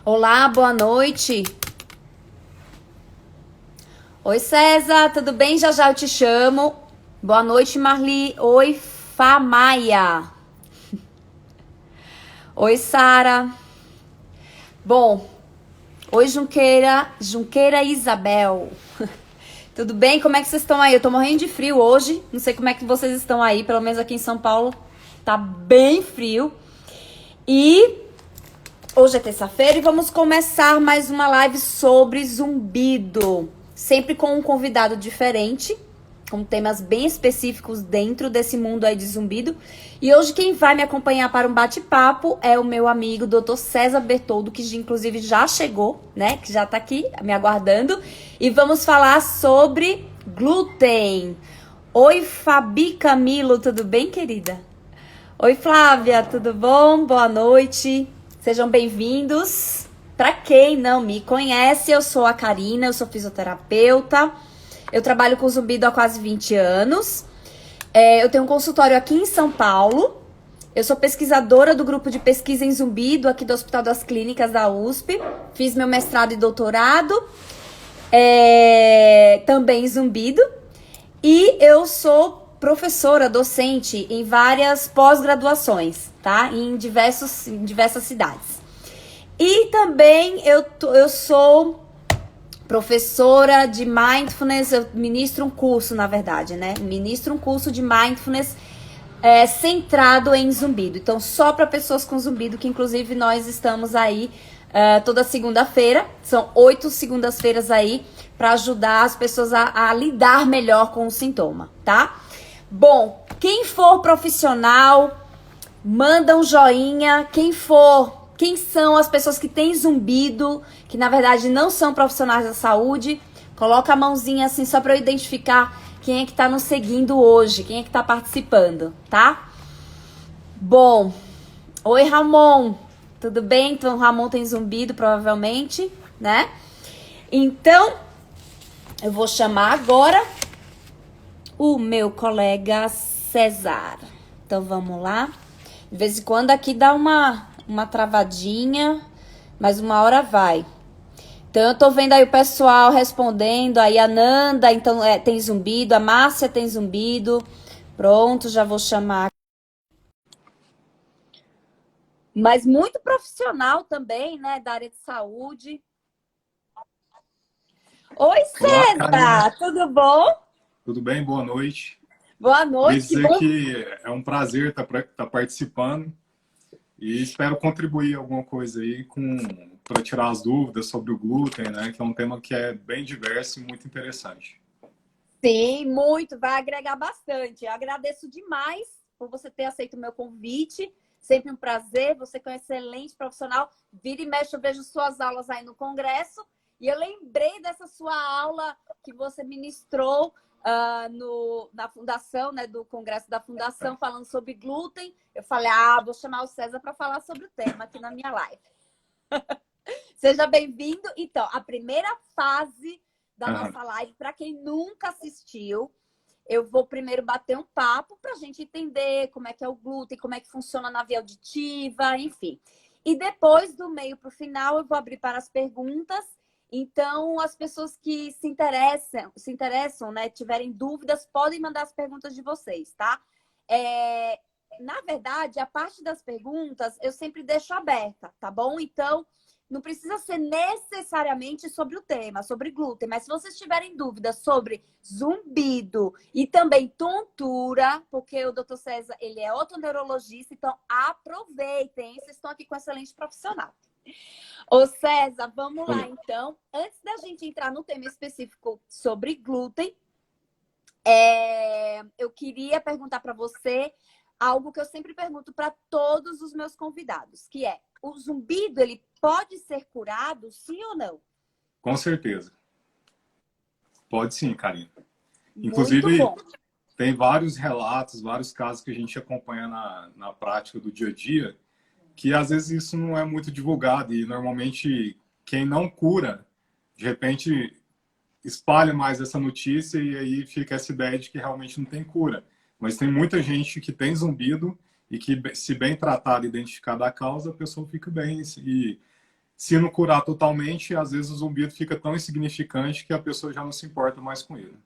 Olá, boa noite. Oi, César, tudo bem? Já já eu te chamo. Boa noite, Marli. Oi, Famaia. Oi, Sara. Bom, oi, Junqueira Isabel. Tudo bem? Como é que vocês estão aí? Eu tô morrendo de frio hoje. Não sei como é que vocês estão aí, pelo menos aqui em São Paulo tá bem frio. E hoje é terça-feira e vamos começar mais uma live sobre zumbido. Sempre com um convidado diferente, com temas bem específicos dentro desse mundo aí de zumbido. E hoje quem vai me acompanhar para um bate-papo é o meu amigo Dr. César Bertoldo, que inclusive já chegou, né? Que já tá aqui me aguardando. E vamos falar sobre glúten. Oi, Fabi Camilo, tudo bem, querida? Oi, Flávia, tudo bom? Boa noite. Sejam bem-vindos. Para quem não me conhece, eu sou a Karina, eu sou fisioterapeuta. Eu trabalho com zumbido há quase 20 anos. Eu tenho um consultório aqui em São Paulo. Eu sou pesquisadora do grupo de pesquisa em zumbido aqui do Hospital das Clínicas da USP. Fiz meu mestrado e doutorado também em zumbido. E eu sou professora, docente em várias pós-graduações, tá? Em diversas cidades. E também eu sou professora de Mindfulness, eu ministro um curso, na verdade, né? Ministro um curso de Mindfulness centrado em zumbido. Então, só para pessoas com zumbido, que inclusive nós estamos aí toda segunda-feira. São 8 segundas-feiras aí para ajudar as pessoas a lidar melhor com o sintoma, tá? Bom, quem for profissional, manda um joinha. Quem são as pessoas que têm zumbido, que na verdade não são profissionais da saúde, coloca a mãozinha assim só para eu identificar quem é que tá nos seguindo hoje, quem é que tá participando, tá? Bom, oi Ramon, tudo bem? Então o Ramon tem zumbido provavelmente, né? Então, eu vou chamar agora o meu colega César. Então vamos lá. De vez em quando aqui dá uma travadinha, mas uma hora vai. Então eu tô vendo aí o pessoal respondendo, aí a Nanda, então tem zumbido, a Márcia tem zumbido. Pronto, já vou chamar. Mas muito profissional também, né, da área de saúde. Oi, Olá, Karina. César, tudo bom? Tudo bem? Boa noite. Boa Queria noite, que dizer bom. que é um prazer estar participando e espero contribuir alguma coisa aí para tirar as dúvidas sobre o glúten, né? Que é um tema que é bem diverso e muito interessante. Sim, muito, vai agregar bastante. Eu agradeço demais por você ter aceito o meu convite. Sempre um prazer, você que é um excelente profissional. Vira e mexe, eu vejo suas aulas aí no congresso. E eu lembrei dessa sua aula que você ministrou na fundação, né, do congresso da fundação, falando sobre glúten. Eu falei, vou chamar o César para falar sobre o tema aqui na minha live. Seja bem-vindo. Então, a primeira fase da nossa live, para quem nunca assistiu, eu vou primeiro bater um papo para a gente entender como é que é o glúten, como é que funciona na via auditiva, enfim. E depois, do meio para o final, eu vou abrir para as perguntas. Então, as pessoas que se interessam, né, tiverem dúvidas, podem mandar as perguntas de vocês, tá? Na verdade, a parte das perguntas eu sempre deixo aberta, tá bom? Então, não precisa ser necessariamente sobre o tema, sobre glúten, mas se vocês tiverem dúvidas sobre zumbido e também tontura, porque o Dr. César, ele é otoneurologista, então aproveitem, vocês estão aqui com um excelente profissional. Ô César, vamos lá então. Antes da gente entrar no tema específico sobre glúten, eu queria perguntar para você algo que eu sempre pergunto para todos os meus convidados, que é: o zumbido, ele pode ser curado, sim ou não? Com certeza. Pode sim, Karina. Muito Inclusive, bom. tem vários relatos, vários casos que a gente acompanha na prática do dia a dia, que às vezes isso não é muito divulgado e normalmente quem não cura, de repente espalha mais essa notícia e aí fica essa ideia de que realmente não tem cura. Mas tem muita gente que tem zumbido e que, se bem tratada e identificada a causa, a pessoa fica bem. E Se não curar totalmente, às vezes o zumbido fica tão insignificante que a pessoa já não se importa mais com ele.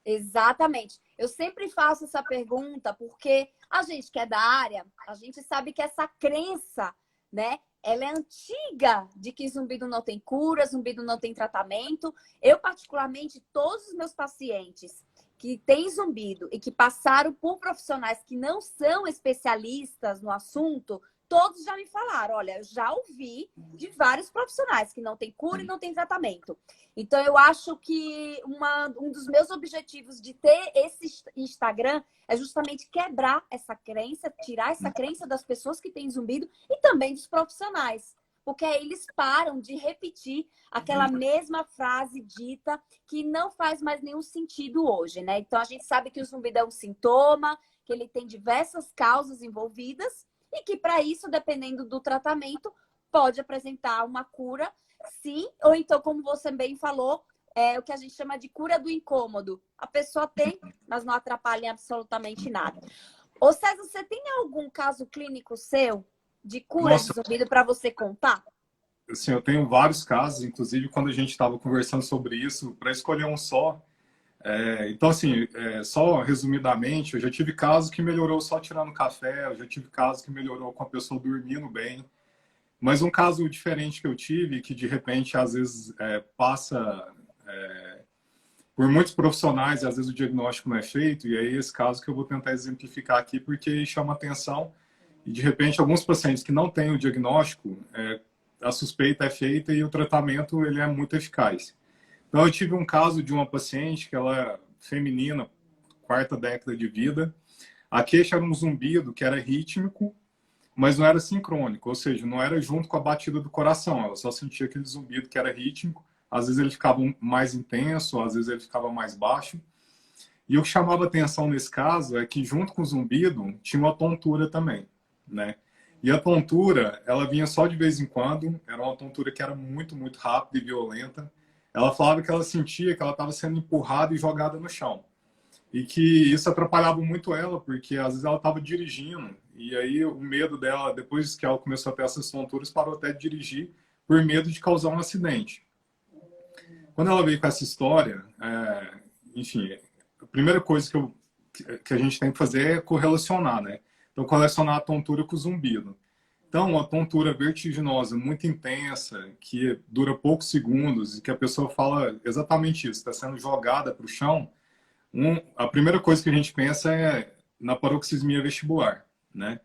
Exatamente. Eu sempre faço essa pergunta porque a gente que é da área, a gente sabe que essa crença, né, ela é antiga de que zumbido não tem cura, zumbido não tem tratamento. Eu, particularmente, todos os meus pacientes que têm zumbido e que passaram por profissionais que não são especialistas no assunto, todos já me falaram, olha, eu já ouvi de vários profissionais que não tem cura e não tem tratamento. Então, eu acho que um dos meus objetivos de ter esse Instagram é justamente quebrar essa crença, tirar essa crença das pessoas que têm zumbido e também dos profissionais. Porque aí eles param de repetir aquela mesma frase dita que não faz mais nenhum sentido hoje, né? Então, a gente sabe que o zumbido é um sintoma, que ele tem diversas causas envolvidas e que, para isso, dependendo do tratamento, pode apresentar uma cura, sim, ou então, como você bem falou, é o que a gente chama de cura do incômodo. A pessoa tem, mas não atrapalha em absolutamente nada. Ô César, você tem algum caso clínico seu de cura de Nossa, zumbido para você contar? assim, eu tenho vários casos, inclusive quando a gente estava conversando sobre isso, para escolher um só. Então, assim, só resumidamente, eu já tive casos que melhorou só tirando café, eu já tive casos que melhorou com a pessoa dormindo bem. Mas um caso diferente que eu tive, que de repente às vezes passa por muitos profissionais e às vezes o diagnóstico não é feito, e aí esse caso que eu vou tentar exemplificar aqui porque chama atenção, e de repente alguns pacientes que não têm o diagnóstico, a suspeita é feita e o tratamento ele é muito eficaz. Então eu tive um caso de uma paciente que ela é feminina, quarta década de vida, a queixa era um zumbido que era rítmico, mas não era sincrônico, ou seja, não era junto com a batida do coração, ela só sentia aquele zumbido que era rítmico, às vezes ele ficava mais intenso, às vezes ele ficava mais baixo. E o que chamava atenção nesse caso é que junto com o zumbido tinha uma tontura também, né? E a tontura, ela vinha só de vez em quando, era uma tontura que era muito, muito rápida e violenta. Ela falava que ela sentia que ela estava sendo empurrada e jogada no chão. E que isso atrapalhava muito ela, porque às vezes ela estava dirigindo, e aí o medo dela, depois que ela começou a ter essas tonturas, parou até de dirigir por medo de causar um acidente. Quando ela veio com essa história, enfim, a primeira coisa que a gente tem que fazer é correlacionar, né? Então, correlacionar a tontura com o zumbido. Então, uma tontura vertiginosa, muito intensa, que dura poucos segundos, e que a pessoa fala exatamente isso, está sendo jogada para o chão, a primeira coisa que a gente pensa é na paroxismia vestibular, né?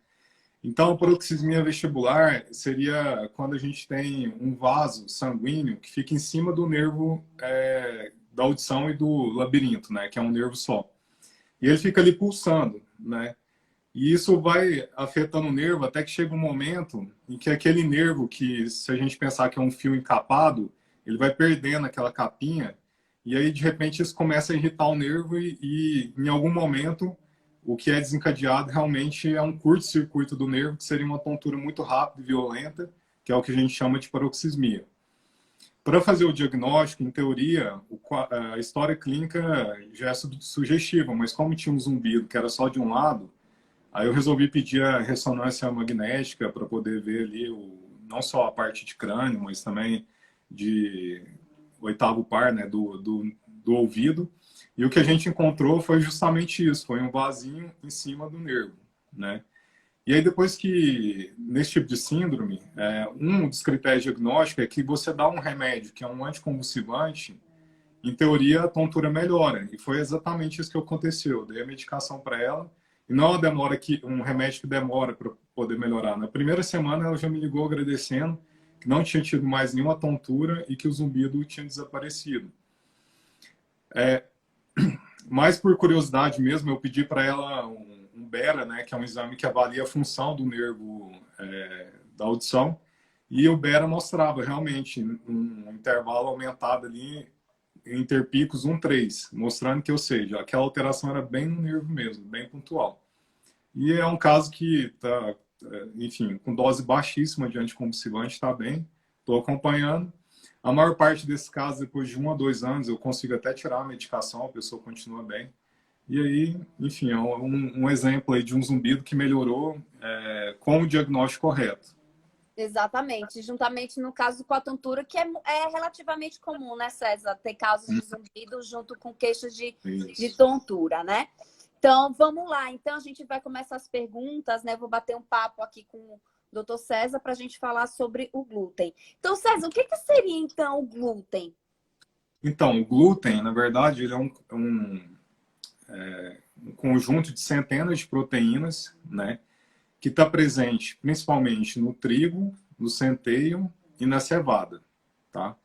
Então, a paroxismia vestibular seria quando a gente tem um vaso sanguíneo que fica em cima do nervo da audição e do labirinto, né? Que é um nervo só. E ele fica ali pulsando, né? E isso vai afetando o nervo até que chega um momento em que aquele nervo que, se a gente pensar que é um fio encapado, ele vai perdendo aquela capinha e aí, de repente, isso começa a irritar o nervo e em algum momento, o que é desencadeado realmente é um curto-circuito do nervo, que seria uma tontura muito rápida e violenta, que é o que a gente chama de paroxismia. Para fazer o diagnóstico, em teoria, a história clínica já é sugestiva, mas como tinha um zumbido que era só de um lado, aí eu resolvi pedir a ressonância magnética para poder ver ali não só a parte de crânio, mas também de oitavo par, né, do ouvido. E o que a gente encontrou foi justamente isso, foi um vasinho em cima do nervo, né? E aí depois que, nesse tipo de síndrome, um dos critérios diagnósticos é que você dá um remédio que é um anticonvulsivante, em teoria a tontura melhora. E foi exatamente isso que aconteceu. Eu dei a medicação para ela, e não um remédio que demora para poder melhorar. Na primeira semana ela já me ligou agradecendo, que não tinha tido mais nenhuma tontura e que o zumbido tinha desaparecido. Mas por curiosidade mesmo, eu pedi para ela um BERA, né, que é um exame que avalia a função do nervo da audição, e o BERA mostrava realmente um intervalo aumentado ali entre picos 1,3, mostrando que, ou seja, aquela alteração era bem no nervo mesmo, bem pontual. E é um caso que está, enfim, com dose baixíssima de anticonvulsivante, está bem, estou acompanhando. A maior parte desses casos, depois de 1 a 2 anos, eu consigo até tirar a medicação, a pessoa continua bem. E aí, enfim, é um exemplo aí de um zumbido que melhorou com o diagnóstico correto. Exatamente, juntamente no caso com a tontura, que é relativamente comum, né, César? Ter casos de zumbido junto com queixas de Isso. tontura, né? Então, vamos lá. Então, a gente vai começar as perguntas, né? Vou bater um papo aqui com o doutor César para a gente falar sobre o glúten. Então, César, o que seria, então, o glúten? Então, o glúten, na verdade, ele é um conjunto de centenas de proteínas, né? Que está presente principalmente no trigo, no centeio e na cevada, tá?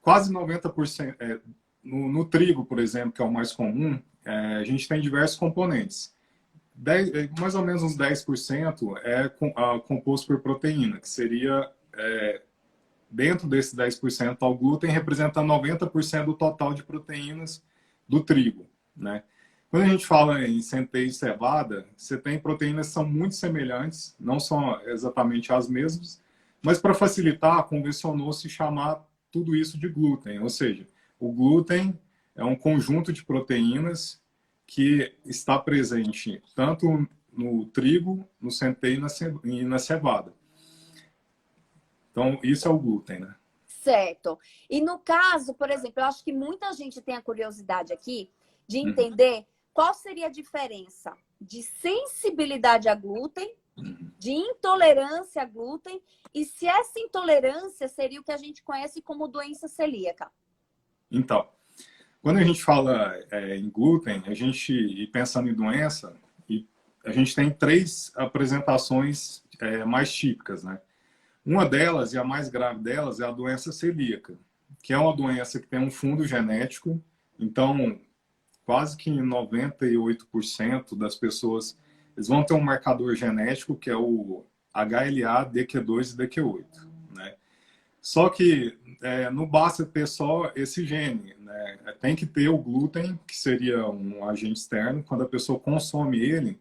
Quase 90%, no trigo, por exemplo, que é o mais comum, a gente tem diversos componentes. Mais ou menos uns 10% é composto por proteína, que seria, dentro desse 10%, o glúten representa 90% do total de proteínas do trigo, né? Quando a gente fala em centeio e cevada, você tem proteínas que são muito semelhantes, não são exatamente as mesmas, mas para facilitar, convencionou-se chamar tudo isso de glúten. Ou seja, o glúten é um conjunto de proteínas que está presente tanto no trigo, no centeio e na cevada. Então, isso é o glúten, né? Certo. E no caso, por exemplo, eu acho que muita gente tem a curiosidade aqui de entender qual seria a diferença de sensibilidade a glúten, de intolerância a glúten, e se essa intolerância seria o que a gente conhece como doença celíaca. Então, quando a gente fala em glúten, e pensando em doença, a gente tem 3 apresentações mais típicas, né? Uma delas, e a mais grave delas, é a doença celíaca, que é uma doença que tem um fundo genético. Então, quase que 98% das pessoas eles vão ter um marcador genético, que é o HLA, DQ2 e DQ8, né? Só que não basta ter só esse gene, né? Tem que ter o glúten, que seria um agente externo. Quando a pessoa consome ele,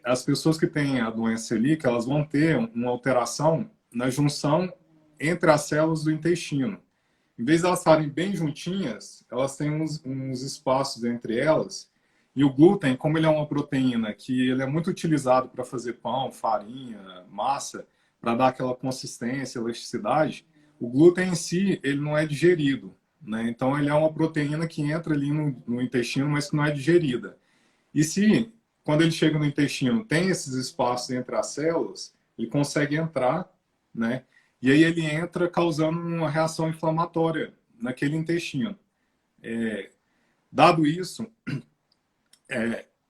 as pessoas que têm a doença celíaca, elas vão ter uma alteração na junção entre as células do intestino. Em vez de elas estarem bem juntinhas, elas têm uns espaços entre elas. E o glúten, como ele é uma proteína que ele é muito utilizado para fazer pão, farinha, massa, para dar aquela consistência, elasticidade, o glúten em si, ele não é digerido, né? Então, ele é uma proteína que entra ali no intestino, mas que não é digerida. E se, quando ele chega no intestino, tem esses espaços entre as células, ele consegue entrar, né? E aí ele entra causando uma reação inflamatória naquele intestino. Dado isso,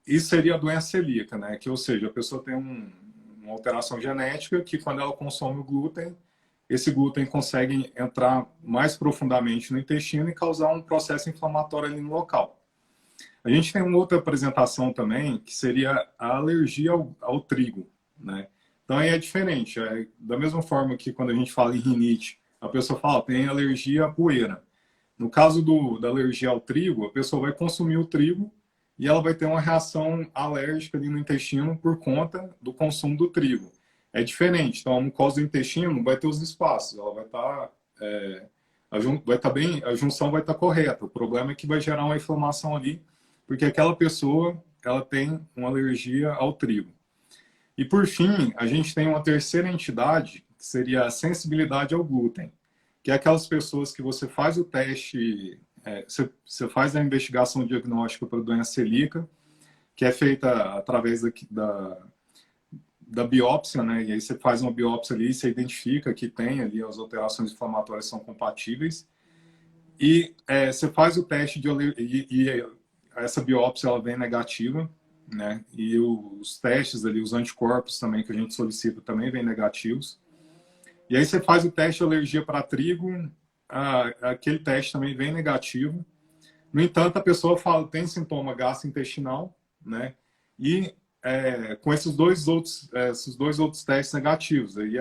isso seria a doença celíaca, né? Que, ou seja, a pessoa tem uma alteração genética que, quando ela consome o glúten, esse glúten consegue entrar mais profundamente no intestino e causar um processo inflamatório ali no local. A gente tem uma outra apresentação também, que seria a alergia ao trigo, né? Então aí é diferente. Da mesma forma que quando a gente fala em rinite, a pessoa fala, tem alergia à poeira. No caso da alergia ao trigo, a pessoa vai consumir o trigo e ela vai ter uma reação alérgica ali no intestino por conta do consumo do trigo. É diferente. Então a mucosa do intestino vai ter os espaços, ela vai estar... a junção vai estar correta. O problema é que vai gerar uma inflamação ali, porque aquela pessoa ela tem uma alergia ao trigo. E, por fim, a gente tem uma terceira entidade, que seria a sensibilidade ao glúten, que é aquelas pessoas que você faz o teste, você faz a investigação diagnóstica para a doença celíaca, que é feita através da biópsia, né? E aí você faz uma biópsia ali, você identifica que tem ali as alterações inflamatórias são compatíveis, e você faz o teste e essa biópsia ela vem negativa, né? E os testes ali, os anticorpos também que a gente solicita também vêm negativos. E aí você faz o teste de alergia para trigo, aquele teste também vem negativo. No entanto, a pessoa tem sintoma gastrointestinal, né? E com esses dois outros testes negativos. E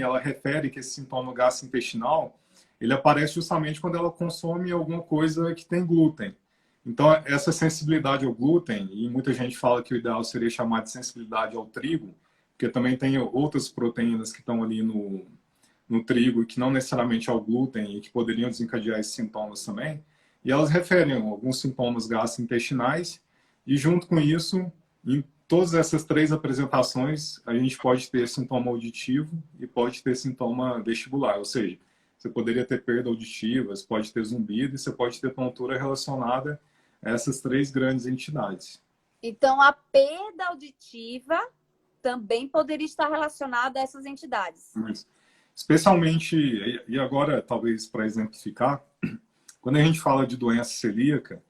ela refere que esse sintoma gastrointestinal, ele aparece justamente quando ela consome alguma coisa que tem glúten. Então, essa sensibilidade ao glúten, e muita gente fala que o ideal seria chamar de sensibilidade ao trigo, porque também tem outras proteínas que estão ali no trigo, que não necessariamente ao glúten, e que poderiam desencadear esses sintomas também. E elas referem alguns sintomas gastrointestinais, e junto com isso, em todas essas três apresentações, a gente pode ter sintoma auditivo e pode ter sintoma vestibular, ou seja, você poderia ter perda auditiva, você pode ter zumbido e você pode ter tontura relacionada a essas três grandes entidades. Então, a perda auditiva também poderia estar relacionada a essas entidades. Isso. Especialmente, e agora, talvez para exemplificar, quando a gente fala de doença celíaca,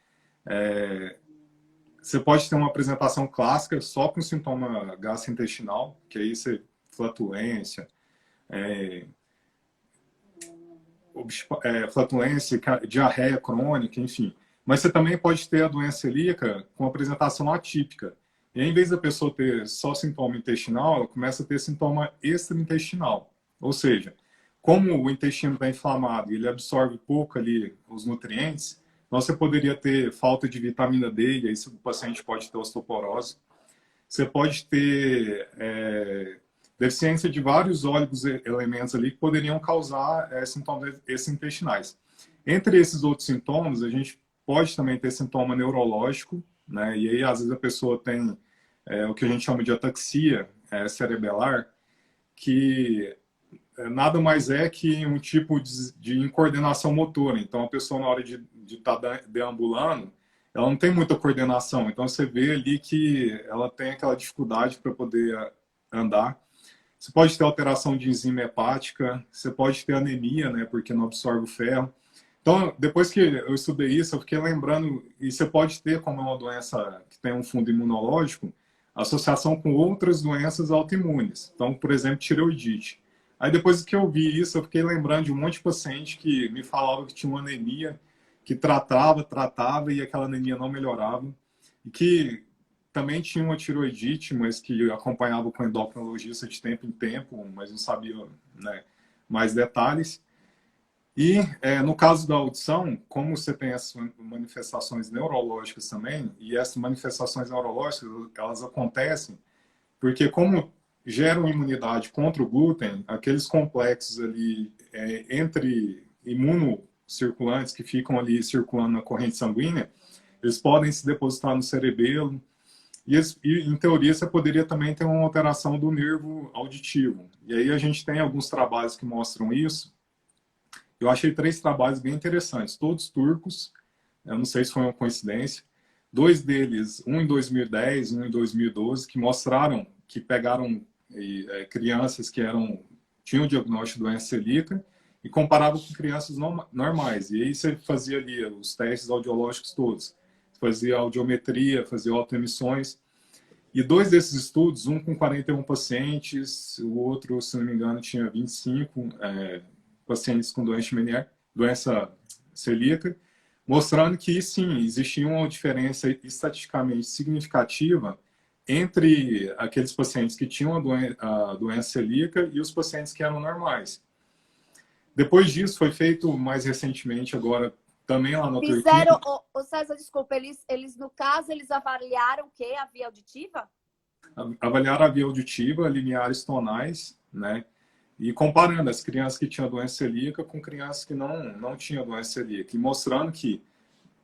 você pode ter uma apresentação clássica só com sintoma gastrointestinal, que aí você flatulência, flatulência, diarreia crônica, enfim. Mas você também pode ter a doença celíaca com apresentação atípica. E aí, em vez da pessoa ter só sintoma intestinal, ela começa a ter sintoma extraintestinal. Ou seja, como o intestino está inflamado e ele absorve pouco ali os nutrientes, então você poderia ter falta de vitamina D, e aí o paciente pode ter osteoporose. Você pode ter deficiência de vários elementos ali que poderiam causar sintomas extraintestinais. Entre esses outros sintomas, a gente pode também ter sintoma neurológico, né? E aí, às vezes, a pessoa tem o que a gente chama de ataxia cerebelar, que nada mais é que um tipo de incoordenação motora. Então, a pessoa, na hora de estar deambulando, ela não tem muita coordenação. Então, você vê ali que ela tem aquela dificuldade para poder andar. Você pode ter alteração de enzima hepática, você pode ter anemia, né, porque não absorve o ferro. Então, depois que eu estudei isso, eu fiquei lembrando, e você pode ter, como é uma doença que tem um fundo imunológico, associação com outras doenças autoimunes. Então, por exemplo, tireoidite. Aí, depois que eu vi isso, eu fiquei lembrando de um monte de paciente que me falava que tinha uma anemia, que tratava, e aquela anemia não melhorava. E que também tinha uma tireoidite, mas que acompanhava com endocrinologista de tempo em tempo, mas não sabia, né, mais detalhes. E no caso da audição, como você tem essas manifestações neurológicas também, e essas manifestações neurológicas, elas acontecem porque como geram imunidade contra o glúten, aqueles complexos ali entre imunocirculantes que ficam ali circulando na corrente sanguínea, eles podem se depositar no cerebelo, e em teoria você poderia também ter uma alteração do nervo auditivo. E aí a gente tem alguns trabalhos que mostram isso. Eu achei 3 trabalhos bem interessantes, todos turcos, eu não sei se foi uma coincidência. 2 deles, um em 2010, um em 2012, que mostraram que pegaram crianças que tinham diagnóstico de doença celíaca e comparavam com crianças normais. E aí você fazia ali os testes audiológicos todos. Fazia audiometria, fazia autoemissões. E 2 desses estudos, um com 41 pacientes, o outro, se não me engano, tinha 25 pacientes com doença celíaca, mostrando que, sim, existia uma diferença estatisticamente significativa entre aqueles pacientes que tinham a doença celíaca e os pacientes que eram normais. Depois disso, foi feito mais recentemente, agora, também lá na Turquia. César, desculpa, eles, no caso, eles avaliaram o quê? A via auditiva? Avaliaram a via auditiva, limiares tonais, né? E comparando as crianças que tinham doença celíaca com crianças que não tinham doença celíaca. E mostrando que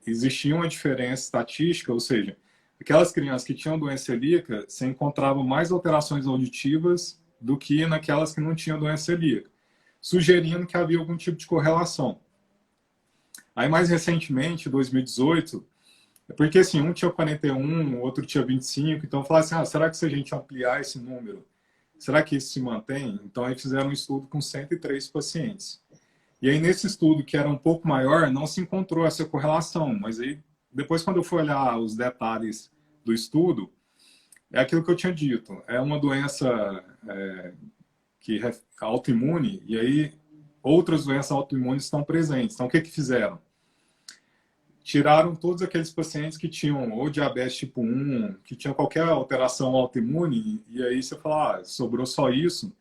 existia uma diferença estatística, ou seja, aquelas crianças que tinham doença celíaca, se encontravam mais alterações auditivas do que naquelas que não tinham doença celíaca, sugerindo que havia algum tipo de correlação. Aí, mais recentemente, em 2018, porque assim, um tinha 41, o outro tinha 25, então falaram assim, será que se a gente ampliar esse número, será que isso se mantém? Então, aí fizeram um estudo com 103 pacientes. E aí, nesse estudo, que era um pouco maior, não se encontrou essa correlação. Mas aí, depois, quando eu fui olhar os detalhes do estudo, é aquilo que eu tinha dito. É uma doença que é autoimune, e aí outras doenças autoimunes estão presentes. Então, o que fizeram? Tiraram todos aqueles pacientes que tinham ou diabetes tipo 1, que tinham qualquer alteração autoimune, e aí você fala, sobrou só isso.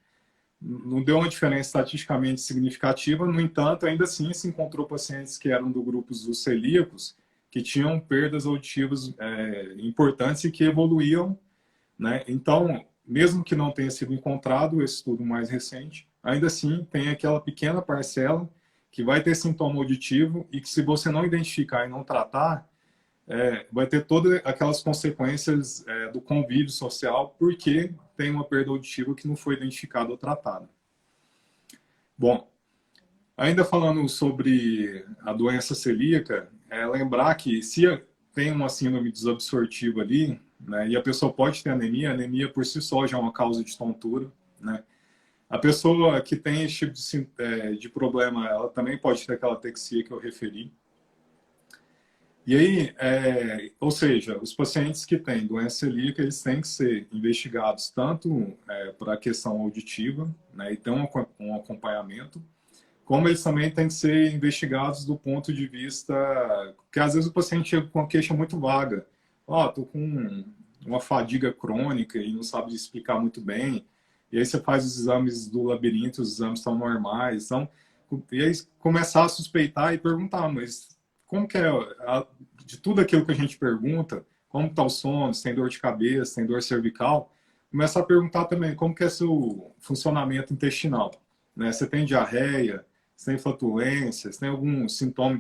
Não deu uma diferença estatisticamente significativa, no entanto, ainda assim se encontrou pacientes que eram do grupo dos celíacos, que tinham perdas auditivas importantes e que evoluíam, né? Então, mesmo que não tenha sido encontrado esse estudo mais recente, ainda assim tem aquela pequena parcela que vai ter sintoma auditivo e que, se você não identificar e não tratar, vai ter todas aquelas consequências do convívio social, porque tem uma perda auditiva que não foi identificada ou tratada. Bom, ainda falando sobre a doença celíaca, lembrar que se tem uma síndrome desabsortiva ali, né, e a pessoa pode ter anemia, a anemia por si só já é uma causa de tontura, né? A pessoa que tem esse tipo de problema, ela também pode ter aquela atexia que eu referi. E aí, ou seja, os pacientes que têm doença celíaca, eles têm que ser investigados tanto para a questão auditiva, né, e ter um acompanhamento, como eles também têm que ser investigados do ponto de vista que às vezes o paciente chega com uma queixa muito vaga. Tô com uma fadiga crônica e não sabe explicar muito bem. E aí você faz os exames do labirinto, os exames estão normais. Então, e aí começar a suspeitar e perguntar, mas como que de tudo aquilo que a gente pergunta, como está o sono, se tem dor de cabeça, se tem dor cervical, começar a perguntar também como que é seu funcionamento intestinal, né? Você tem diarreia, você tem flatulência, você tem algum sintoma,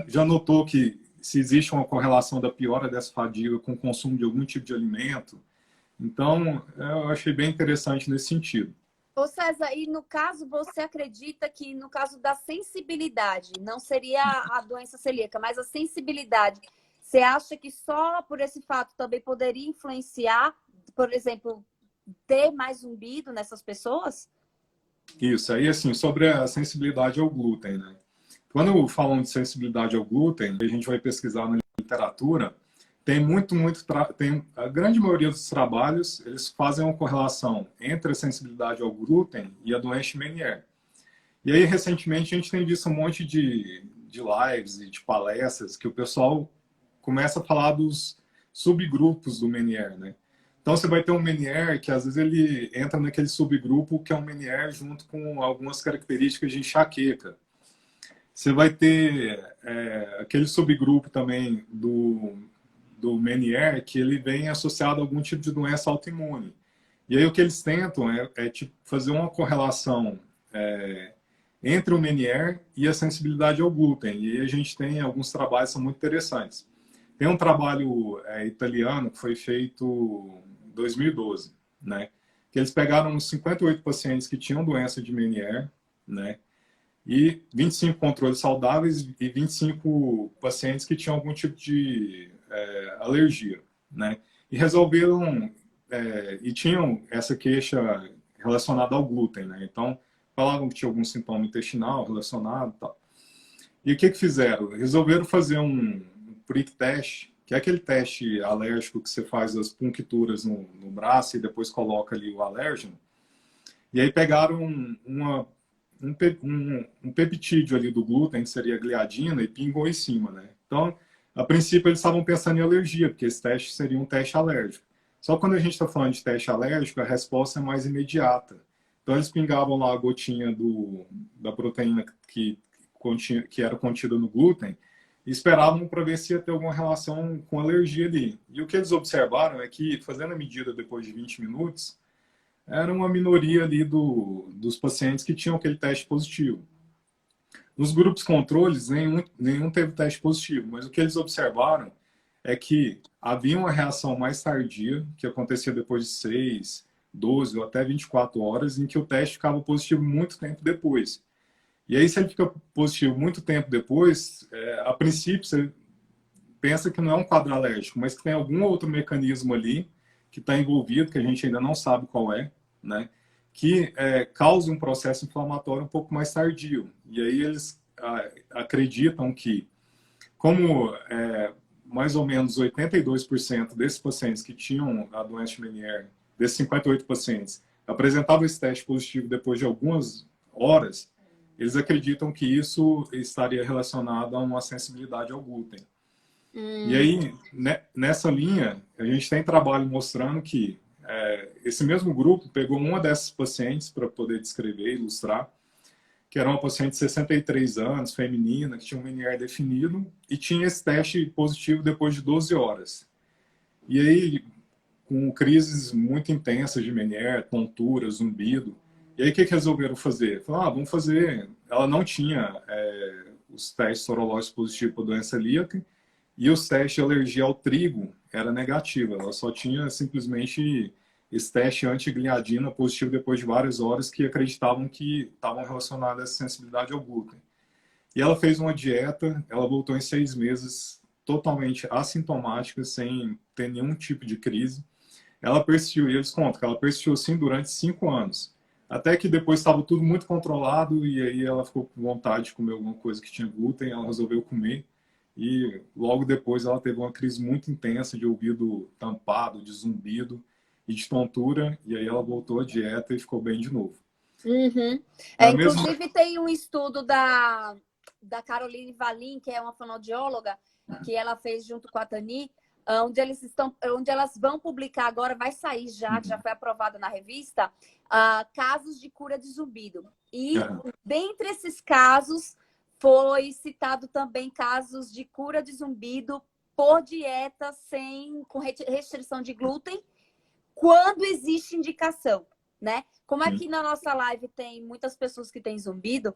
já notou que se existe uma correlação da piora dessa fadiga com o consumo de algum tipo de alimento? Então, eu achei bem interessante nesse sentido. Ô César, e no caso, você acredita que no caso da sensibilidade, não seria a doença celíaca, mas a sensibilidade, você acha que só por esse fato também poderia influenciar, por exemplo, ter mais zumbido nessas pessoas? Isso, aí assim, sobre a sensibilidade ao glúten, né? Quando falam de sensibilidade ao glúten, a gente vai pesquisar na literatura, tem tem a grande maioria dos trabalhos, eles fazem uma correlação entre a sensibilidade ao glúten e a doença de Meniere. E aí, recentemente, a gente tem visto um monte de lives e de palestras que o pessoal começa a falar dos subgrupos do Meniere, né? Então, você vai ter um Meniere que, às vezes, ele entra naquele subgrupo que é um Meniere junto com algumas características de enxaqueca. Você vai ter aquele subgrupo também do Meniere que ele vem associado a algum tipo de doença autoimune. E aí o que eles tentam tipo, fazer uma correlação entre o Meniere e a sensibilidade ao glúten. E aí a gente tem alguns trabalhos que são muito interessantes. Tem um trabalho italiano que foi feito em 2012, né? Que eles pegaram uns 58 pacientes que tinham doença de Meniere, né? E 25 controles saudáveis e 25 pacientes que tinham algum tipo de alergia, né? E resolveram, e tinham essa queixa relacionada ao glúten, né? Então, falavam que tinha algum sintoma intestinal relacionado e tal. E o que fizeram? Resolveram fazer um prick test, que é aquele teste alérgico que você faz as puncturas no braço e depois coloca ali o alérgeno. E aí pegaram um peptídeo ali do glúten, que seria a gliadina, e pingou em cima, né? Então, a princípio, eles estavam pensando em alergia, porque esse teste seria um teste alérgico. Só que quando a gente está falando de teste alérgico, a resposta é mais imediata. Então, eles pingavam lá a gotinha da proteína que era contida no glúten e esperavam para ver se ia ter alguma relação com alergia ali. E o que eles observaram é que, fazendo a medida depois de 20 minutos, era uma minoria ali dos pacientes que tinham aquele teste positivo. Nos grupos controles, nenhum teve teste positivo, mas o que eles observaram é que havia uma reação mais tardia, que acontecia depois de 6, 12 ou até 24 horas, em que o teste ficava positivo muito tempo depois. E aí, se ele fica positivo muito tempo depois, a princípio, você pensa que não é um quadro alérgico, mas que tem algum outro mecanismo ali que está envolvido, que a gente ainda não sabe qual é, né? Que causa um processo inflamatório um pouco mais tardio. E aí eles acreditam que, como mais ou menos 82% desses pacientes que tinham a doença de Meniere, desses 58 pacientes, apresentavam esse teste positivo depois de algumas horas, eles acreditam que isso estaria relacionado a uma sensibilidade ao glúten. E aí, nessa linha, a gente tem trabalho mostrando que esse mesmo grupo pegou uma dessas pacientes para poder descrever, ilustrar, que era uma paciente de 63 anos, feminina, que tinha um Meniere definido e tinha esse teste positivo depois de 12 horas. E aí, com crises muito intensas de Meniere, tontura, zumbido. E aí, o que resolveram fazer? Falaram, vamos fazer... Ela não tinha os testes sorológicos positivos para doença celíaca E o teste de alergia ao trigo era negativo. Ela só tinha simplesmente esse teste anti-gliadina positivo depois de várias horas que acreditavam que estavam relacionadas a essa sensibilidade ao glúten. E ela fez uma dieta, ela voltou em 6 meses totalmente assintomática, sem ter nenhum tipo de crise. Ela persistiu, e eles contam que ela persistiu assim durante 5 anos. Até que depois estava tudo muito controlado e aí ela ficou com vontade de comer alguma coisa que tinha glúten, ela resolveu comer. E logo depois ela teve uma crise muito intensa de ouvido tampado, de zumbido e de tontura. E aí ela voltou à dieta e ficou bem de novo. Uhum. É a Inclusive tem um estudo da Caroline Valim, que é uma fonoaudióloga, que ela fez junto com a Tani, onde elas vão publicar agora, vai sair já, que já foi aprovada na revista, casos de cura de zumbido. E dentre esses casos foi citado também casos de cura de zumbido por dieta com restrição de glúten, quando existe indicação, né? Como aqui na nossa live tem muitas pessoas que têm zumbido,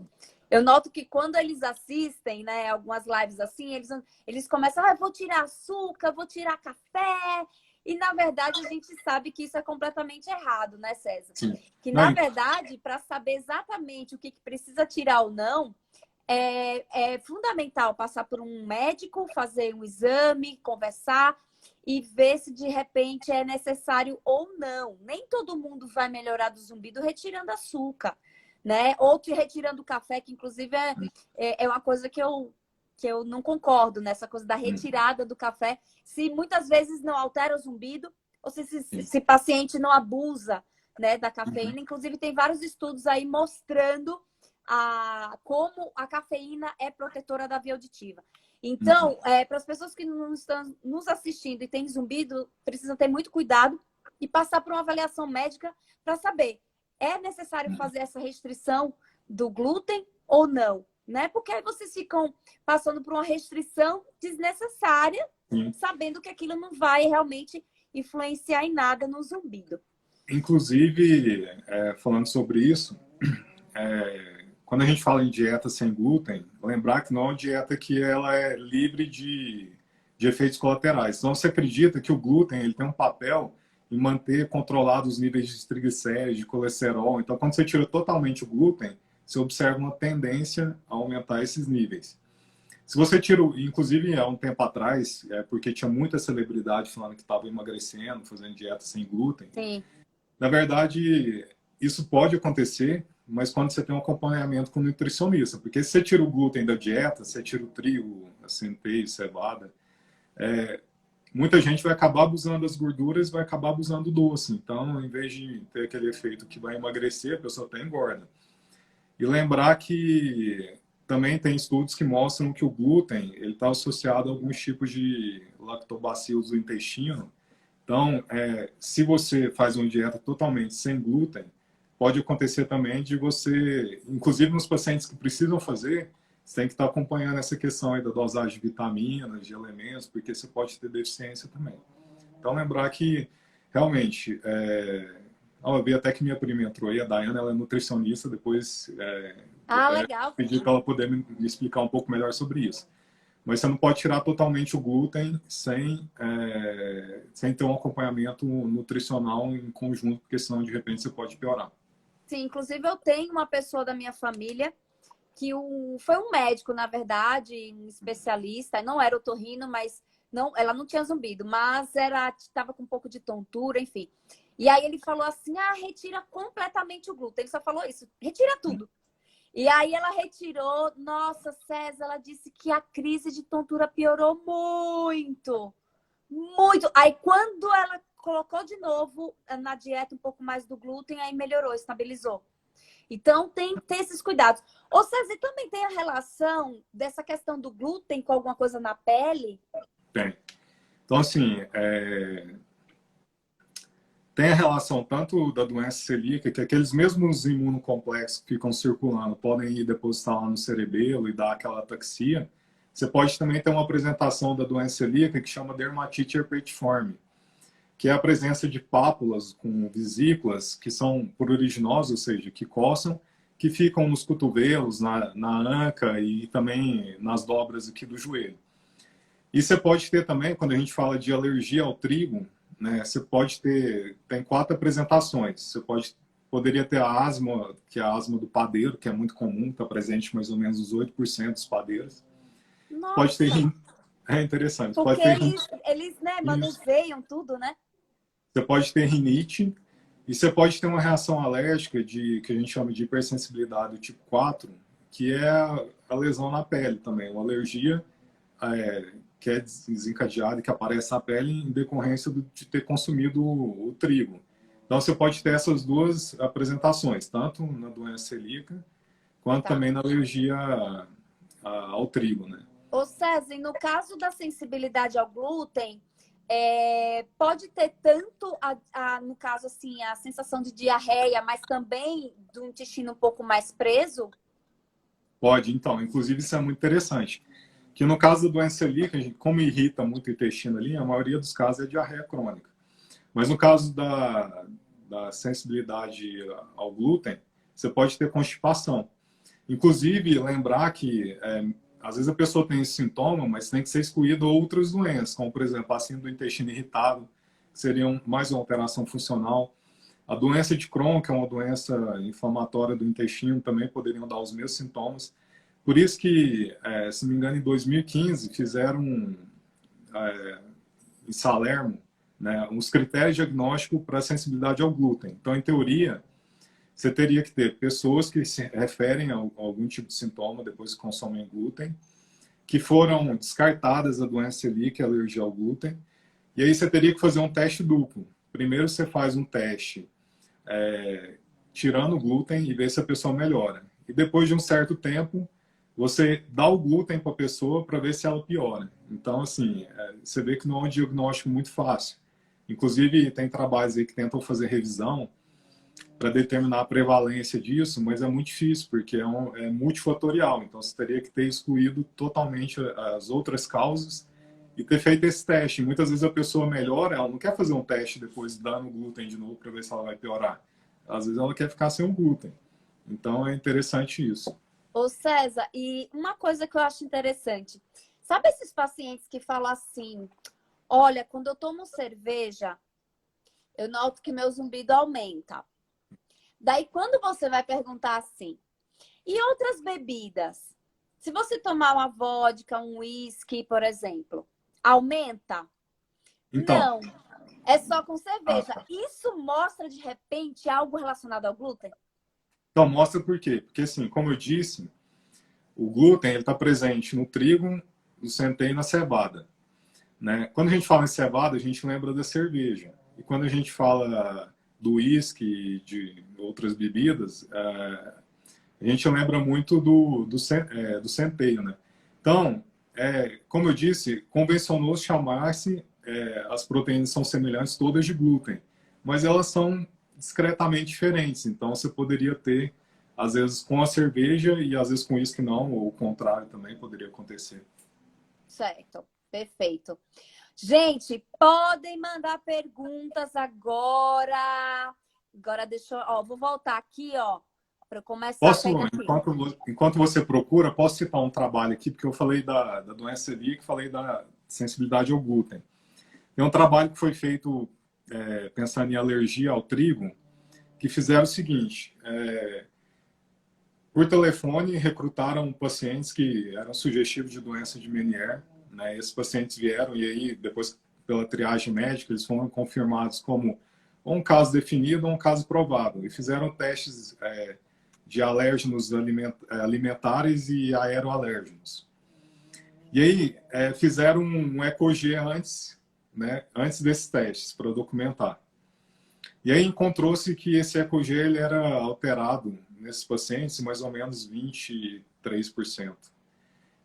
eu noto que quando eles assistem, né, algumas lives assim, eles começam, vou tirar açúcar, vou tirar café, e na verdade a gente sabe que isso é completamente errado, né, César? Sim. Que na verdade, para saber exatamente o que precisa tirar ou não, é fundamental passar por um médico, fazer um exame, conversar e ver se de repente é necessário ou não. Nem todo mundo vai melhorar do zumbido retirando açúcar, né? Ou retirando o café, que inclusive é uma coisa que eu não concordo nessa coisa da retirada do café. Se muitas vezes não altera o zumbido, ou se paciente não abusa, né, da cafeína. Inclusive tem vários estudos aí mostrando como a cafeína é protetora da via auditiva. Então, para as pessoas que não estão nos assistindo e têm zumbido, precisam ter muito cuidado e passar por uma avaliação médica para saber, é necessário fazer essa restrição do glúten ou não, né? Porque aí vocês ficam passando por uma restrição desnecessária, sabendo que aquilo não vai realmente influenciar em nada no zumbido. Inclusive, falando sobre isso, quando a gente fala em dieta sem glúten, lembrar que não é uma dieta que ela é livre de efeitos colaterais. Então, você acredita que o glúten ele tem um papel em manter controlados os níveis de triglicéridos, de colesterol. Então, quando você tira totalmente o glúten, você observa uma tendência a aumentar esses níveis. Se você tira, inclusive há um tempo atrás, porque tinha muita celebridade falando que estava emagrecendo, fazendo dieta sem glúten. Sim. Na verdade, isso pode acontecer, mas quando você tem um acompanhamento com o nutricionista. Porque se você tira o glúten da dieta, você tira o trigo, a centeio, cevada, muita gente vai acabar abusando das gorduras, vai acabar abusando do doce. Então, em vez de ter aquele efeito que vai emagrecer, a pessoa até engorda. E lembrar que também tem estudos que mostram que o glúten ele está associado a alguns tipos de lactobacilos do intestino. Então, se você faz uma dieta totalmente sem glúten, pode acontecer também de você, inclusive nos pacientes que precisam fazer, você tem que estar acompanhando essa questão aí da dosagem de vitaminas, de elementos, porque você pode ter deficiência também. Então, lembrar que, realmente, eu vi até que minha prima entrou aí, a Dayana, ela é nutricionista, depois Legal. pedi para ela poder me explicar um pouco melhor sobre isso. Mas você não pode tirar totalmente o glúten sem ter um acompanhamento nutricional em conjunto, porque senão, de repente, você pode piorar. Sim, inclusive eu tenho uma pessoa da minha família que foi um médico, na verdade, um especialista, não era otorrino, mas ela não tinha zumbido, mas estava com um pouco de tontura, enfim. E aí ele falou assim, retira completamente o glúten. Ele só falou isso, retira tudo. E aí ela retirou, nossa, César, ela disse que a crise de tontura piorou muito, muito. Aí quando ela colocou de novo na dieta um pouco mais do glúten, aí melhorou, estabilizou. Então tem que ter esses cuidados. Ô César, também tem a relação dessa questão do glúten com alguma coisa na pele? Tem. Então, assim, tem a relação tanto da doença celíaca, que aqueles mesmos imunocomplexos que ficam circulando podem ir depositar lá no cerebelo e dar aquela ataxia. Você pode também ter uma apresentação da doença celíaca que chama dermatite herpetiforme, que é a presença de pápulas com vesículas que são pruriginosas, ou seja, que coçam, que ficam nos cotovelos, na anca e também nas dobras aqui do joelho. E você pode ter também, quando a gente fala de alergia ao trigo, né, você pode ter, tem 4 apresentações. Poderia ter a asma, que é a asma do padeiro, que é muito comum, está presente mais ou menos os 8% dos padeiros. Pode ter, Nossa, é interessante, porque pode ter eles né, isso. manuseiam tudo, né? Você pode ter rinite e você pode ter uma reação alérgica que a gente chama de hipersensibilidade do tipo 4, que é a lesão na pele também, uma alergia que é desencadeada e que aparece na pele em decorrência de ter consumido o trigo. Então você pode ter essas 2 apresentações, tanto na doença celíaca quanto Tá. também na alergia ao trigo, né? Ô César, e no caso da sensibilidade ao glúten, pode ter tanto, no caso assim, a sensação de diarreia, mas também do intestino um pouco mais preso? Pode, então. Inclusive, isso é muito interessante. Que no caso da doença celíaca, como irrita muito o intestino ali, a maioria dos casos é diarreia crônica. Mas no caso da sensibilidade ao glúten, você pode ter constipação. Inclusive, lembrar que às vezes a pessoa tem esse sintoma, mas tem que ser excluído outras doenças, como, por exemplo, a síndrome do intestino irritado, que seria mais uma alteração funcional. A doença de Crohn, que é uma doença inflamatória do intestino, também poderiam dar os mesmos sintomas. Por isso que, se não me engano, em 2015, fizeram em Salerno, né, uns critérios diagnósticos para sensibilidade ao glúten. Então, em teoria, você teria que ter pessoas que se referem a algum tipo de sintoma depois que consomem glúten, que foram descartadas a doença celíaca e a alergia ao glúten, e aí você teria que fazer um teste duplo. Primeiro você faz um teste tirando o glúten e ver se a pessoa melhora. E depois de um certo tempo, você dá o glúten para a pessoa para ver se ela piora. Então, assim, você vê que não é um diagnóstico muito fácil. Inclusive, tem trabalhos aí que tentam fazer revisão para determinar a prevalência disso, mas é muito difícil, porque é multifatorial. Então, você teria que ter excluído totalmente as outras causas e ter feito esse teste. Muitas vezes a pessoa melhora, ela não quer fazer um teste depois dando glúten de novo para ver se ela vai piorar. Às vezes ela quer ficar sem o glúten. Então, é interessante isso. Ô César, e uma coisa que eu acho interessante, sabe esses pacientes que falam assim, olha, quando eu tomo cerveja, eu noto que meu zumbido aumenta. Daí, quando você vai perguntar assim, e outras bebidas? Se você tomar uma vodka, um whisky, por exemplo, aumenta? Então, Não, é só com cerveja. tá. Isso mostra, de repente, algo relacionado ao glúten? Então, mostra por quê. Porque, assim, como eu disse, o glúten está presente no trigo, no centeio e na cevada. Né? Quando a gente fala em cevada, a gente lembra da cerveja. E quando a gente fala do uísque e de outras bebidas, a gente lembra muito do centeio. Né? Então, como eu disse, convencionou chamar-se as proteínas são semelhantes todas de glúten, mas elas são discretamente diferentes. Então, você poderia ter, às vezes, com a cerveja e às vezes com uísque não, ou o contrário também poderia acontecer. Certo, perfeito. Gente, podem mandar perguntas agora. Agora deixa eu, vou voltar aqui, para começar a Posso, pegar aqui. enquanto você procura, posso citar um trabalho aqui, porque eu falei da doença celíaca e falei da sensibilidade ao glúten. Tem um trabalho que foi feito pensando em alergia ao trigo, que fizeram o seguinte: por telefone, recrutaram pacientes que eram sugestivos de doença de Meniere. Né? Esses pacientes vieram e aí, depois, pela triagem médica, eles foram confirmados como ou um caso definido ou um caso provável. E fizeram testes de alérgenos alimentares e aeroalérgenos. E aí, fizeram um EcoG antes, né, antes desses testes, para documentar. E aí encontrou-se que esse EcoG ele era alterado nesses pacientes em mais ou menos 23%.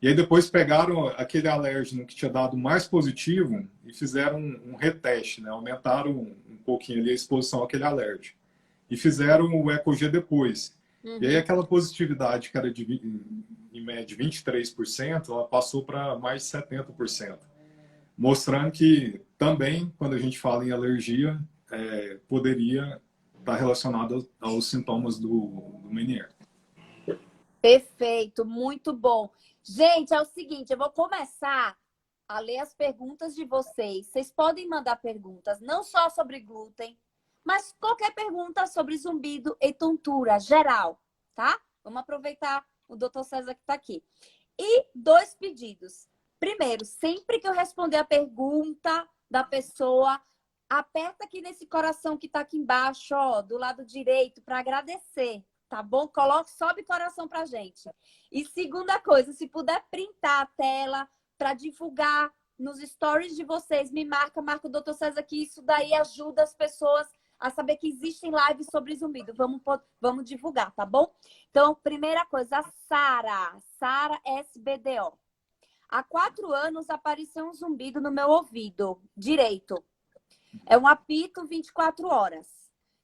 E aí depois pegaram aquele alérgeno que tinha dado mais positivo e fizeram um reteste, né? Aumentaram um pouquinho ali a exposição àquele alérgeno. E fizeram o EcoG depois. E aí aquela positividade que era em média 23%, ela passou para mais de 70%. Mostrando que também, quando a gente fala em alergia, poderia estar relacionado aos sintomas do Meniere. Perfeito, muito bom. Gente, é o seguinte, eu vou começar a ler as perguntas de vocês. Vocês podem mandar perguntas, não só sobre glúten, mas qualquer pergunta sobre zumbido e tontura, geral, tá? Vamos aproveitar o Dr. César que está aqui. E 2 pedidos. Primeiro, sempre que eu responder a pergunta da pessoa, aperta aqui nesse coração que está aqui embaixo, ó, do lado direito, para agradecer, tá bom? Coloque, sobe coração pra gente. E segunda coisa, se puder printar a tela para divulgar nos stories de vocês, marca o Dr. César, que isso daí ajuda as pessoas a saber que existem lives sobre zumbido. Vamos divulgar, tá bom? Então, primeira coisa, a Sara SBDO. Há 4 anos apareceu um zumbido no meu ouvido direito. É um apito 24 horas.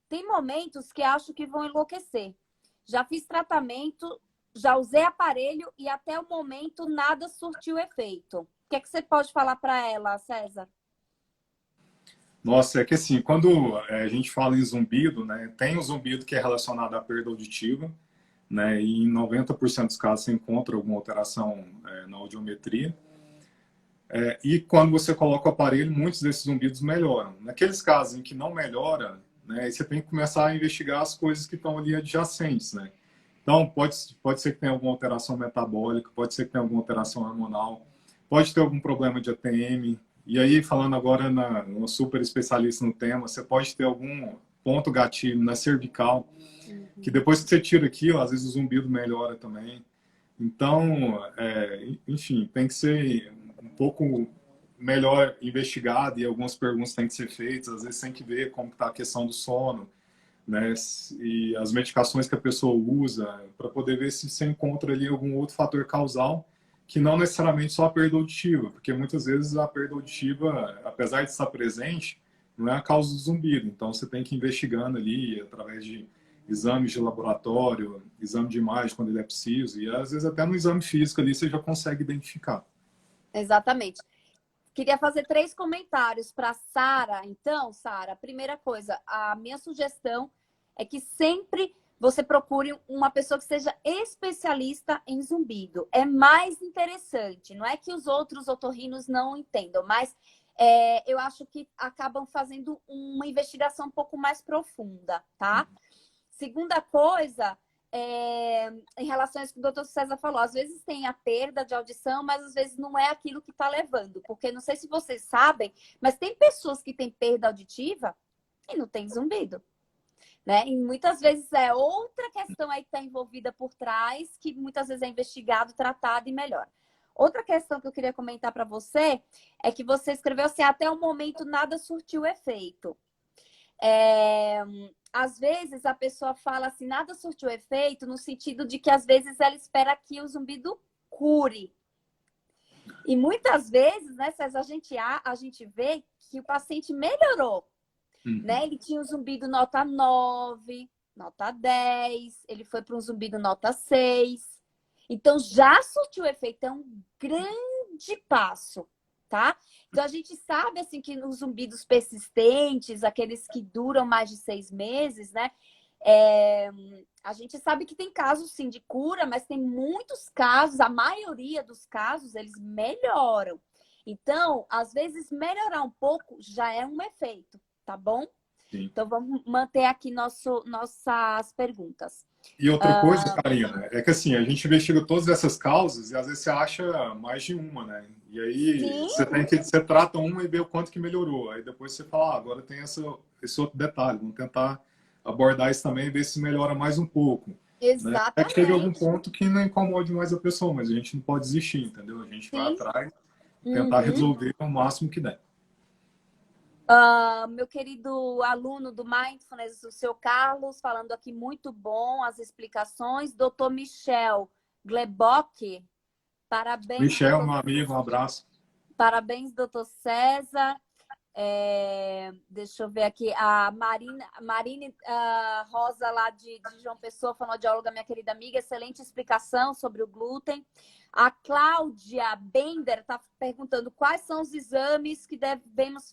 Tem momentos que acho que vão enlouquecer. Já fiz tratamento, já usei aparelho e até o momento nada surtiu efeito. O que é que você pode falar para ela, César? Nossa, é que assim, quando a gente fala em zumbido, né, tem o zumbido que é relacionado à perda auditiva, né, e em 90% dos casos você encontra alguma alteração na audiometria. E quando você coloca o aparelho, muitos desses zumbidos melhoram. Naqueles casos em que não melhora, né, você tem que começar a investigar as coisas que estão ali adjacentes, né? Então, pode ser que tenha alguma alteração metabólica, pode ser que tenha alguma alteração hormonal, pode ter algum problema de ATM. E aí, falando agora no super especialista no tema, você pode ter algum ponto gatilho na cervical, que depois que você tira aquilo, às vezes o zumbido melhora também. Então, enfim, tem que ser um pouco melhor investigado e algumas perguntas têm que ser feitas. Às vezes tem que ver como está a questão do sono, né? E as medicações que a pessoa usa, para poder ver se você encontra ali algum outro fator causal que não necessariamente só a perda auditiva, porque muitas vezes a perda auditiva, apesar de estar presente, não é a causa do zumbido. Então você tem que ir investigando ali através de exames de laboratório, exame de imagem quando ele é preciso, e às vezes até no exame físico ali você já consegue identificar. Exatamente. Queria fazer 3 comentários para Sara. Então, Sara, primeira coisa, a minha sugestão é que sempre você procure uma pessoa que seja especialista em zumbido. É mais interessante. Não é que os outros otorrinos não entendam, mas eu acho que acabam fazendo uma investigação um pouco mais profunda, tá? Segunda coisa, em relação a isso que o doutor César falou, às vezes tem a perda de audição, mas às vezes não é aquilo que está levando. Porque não sei se vocês sabem, mas tem pessoas que têm perda auditiva e não tem zumbido. Né? E muitas vezes é outra questão aí que está envolvida por trás, que muitas vezes é investigado, tratado e melhor. Outra questão que eu queria comentar para você é que você escreveu assim, até o momento nada surtiu efeito. Às vezes a pessoa fala assim, nada surtiu efeito, no sentido de que às vezes ela espera que o zumbido cure. E muitas vezes, né, César, a gente vê que o paciente melhorou. Né? Ele tinha um zumbido nota 9, nota 10, ele foi para um zumbido nota 6. Então, já surtiu efeito, é um grande passo, tá? Então, a gente sabe, assim, que nos zumbidos persistentes, aqueles que duram mais de 6 meses, né? A gente sabe que tem casos, sim, de cura, mas tem muitos casos, a maioria dos casos, eles melhoram. Então, às vezes, melhorar um pouco já é um efeito. Tá bom? Sim. Então, vamos manter aqui nossas perguntas. E outra coisa, Karina, é que assim, a gente investiga todas essas causas e às vezes você acha mais de uma, né? E aí você trata uma e vê o quanto que melhorou. Aí depois você fala, agora tem esse outro detalhe, vamos tentar abordar isso também e ver se melhora mais um pouco. Exatamente. Né? Até que chega algum ponto que não incomode mais a pessoa, mas a gente não pode desistir, entendeu? A gente vai atrás, tentar resolver o máximo que der. Meu querido aluno do Mindfulness, o seu Carlos, falando aqui, muito bom as explicações. Doutor Michel Glebock, parabéns. Michel, meu amigo, um abraço. Parabéns, doutor César. Deixa eu ver aqui. A Marine Rosa, lá de João Pessoa, fonoaudióloga, minha querida amiga, excelente explicação sobre o glúten. A Cláudia Bender está perguntando quais são os exames que devemos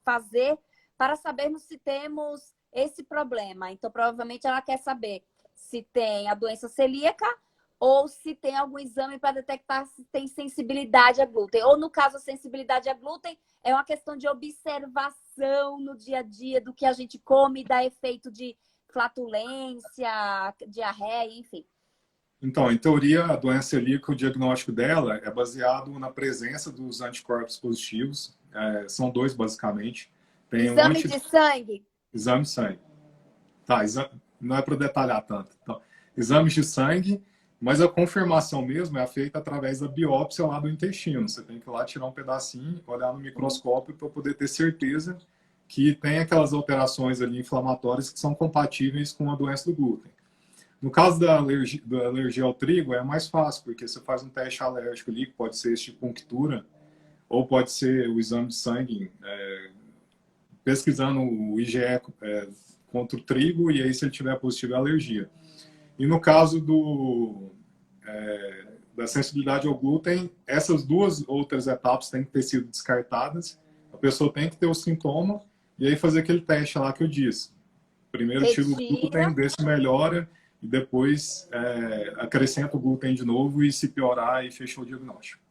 fazer para sabermos se temos esse problema. Então, provavelmente, ela quer saber se tem a doença celíaca ou se tem algum exame para detectar se tem sensibilidade a glúten. Ou, no caso, a sensibilidade a glúten é uma questão de observação no dia a dia do que a gente come e dá efeito de flatulência, diarreia, enfim. Então, em teoria, a doença celíaca, o diagnóstico dela é baseado na presença dos anticorpos positivos. São dois, basicamente. Tem um Exame de sangue? exame de sangue. Tá, não é para detalhar tanto. Então, exames de sangue, mas a confirmação mesmo é feita através da biópsia lá do intestino. Você tem que ir lá tirar um pedacinho, olhar no microscópio para poder ter certeza que tem aquelas alterações ali inflamatórias que são compatíveis com a doença do glúten. No caso da alergia ao trigo, é mais fácil, porque você faz um teste alérgico ali, que pode ser esse de punctura, ou pode ser o exame de sangue, pesquisando o IgE contra o trigo, e aí se ele tiver positivo é alergia. E no caso da sensibilidade ao glúten, essas duas outras etapas têm que ter sido descartadas. A pessoa tem que ter o sintoma, e aí fazer aquele teste lá que eu disse. Primeiro tira o glúten, vê se melhora, e depois acrescenta o glúten de novo, e se piorar, aí fechou o diagnóstico.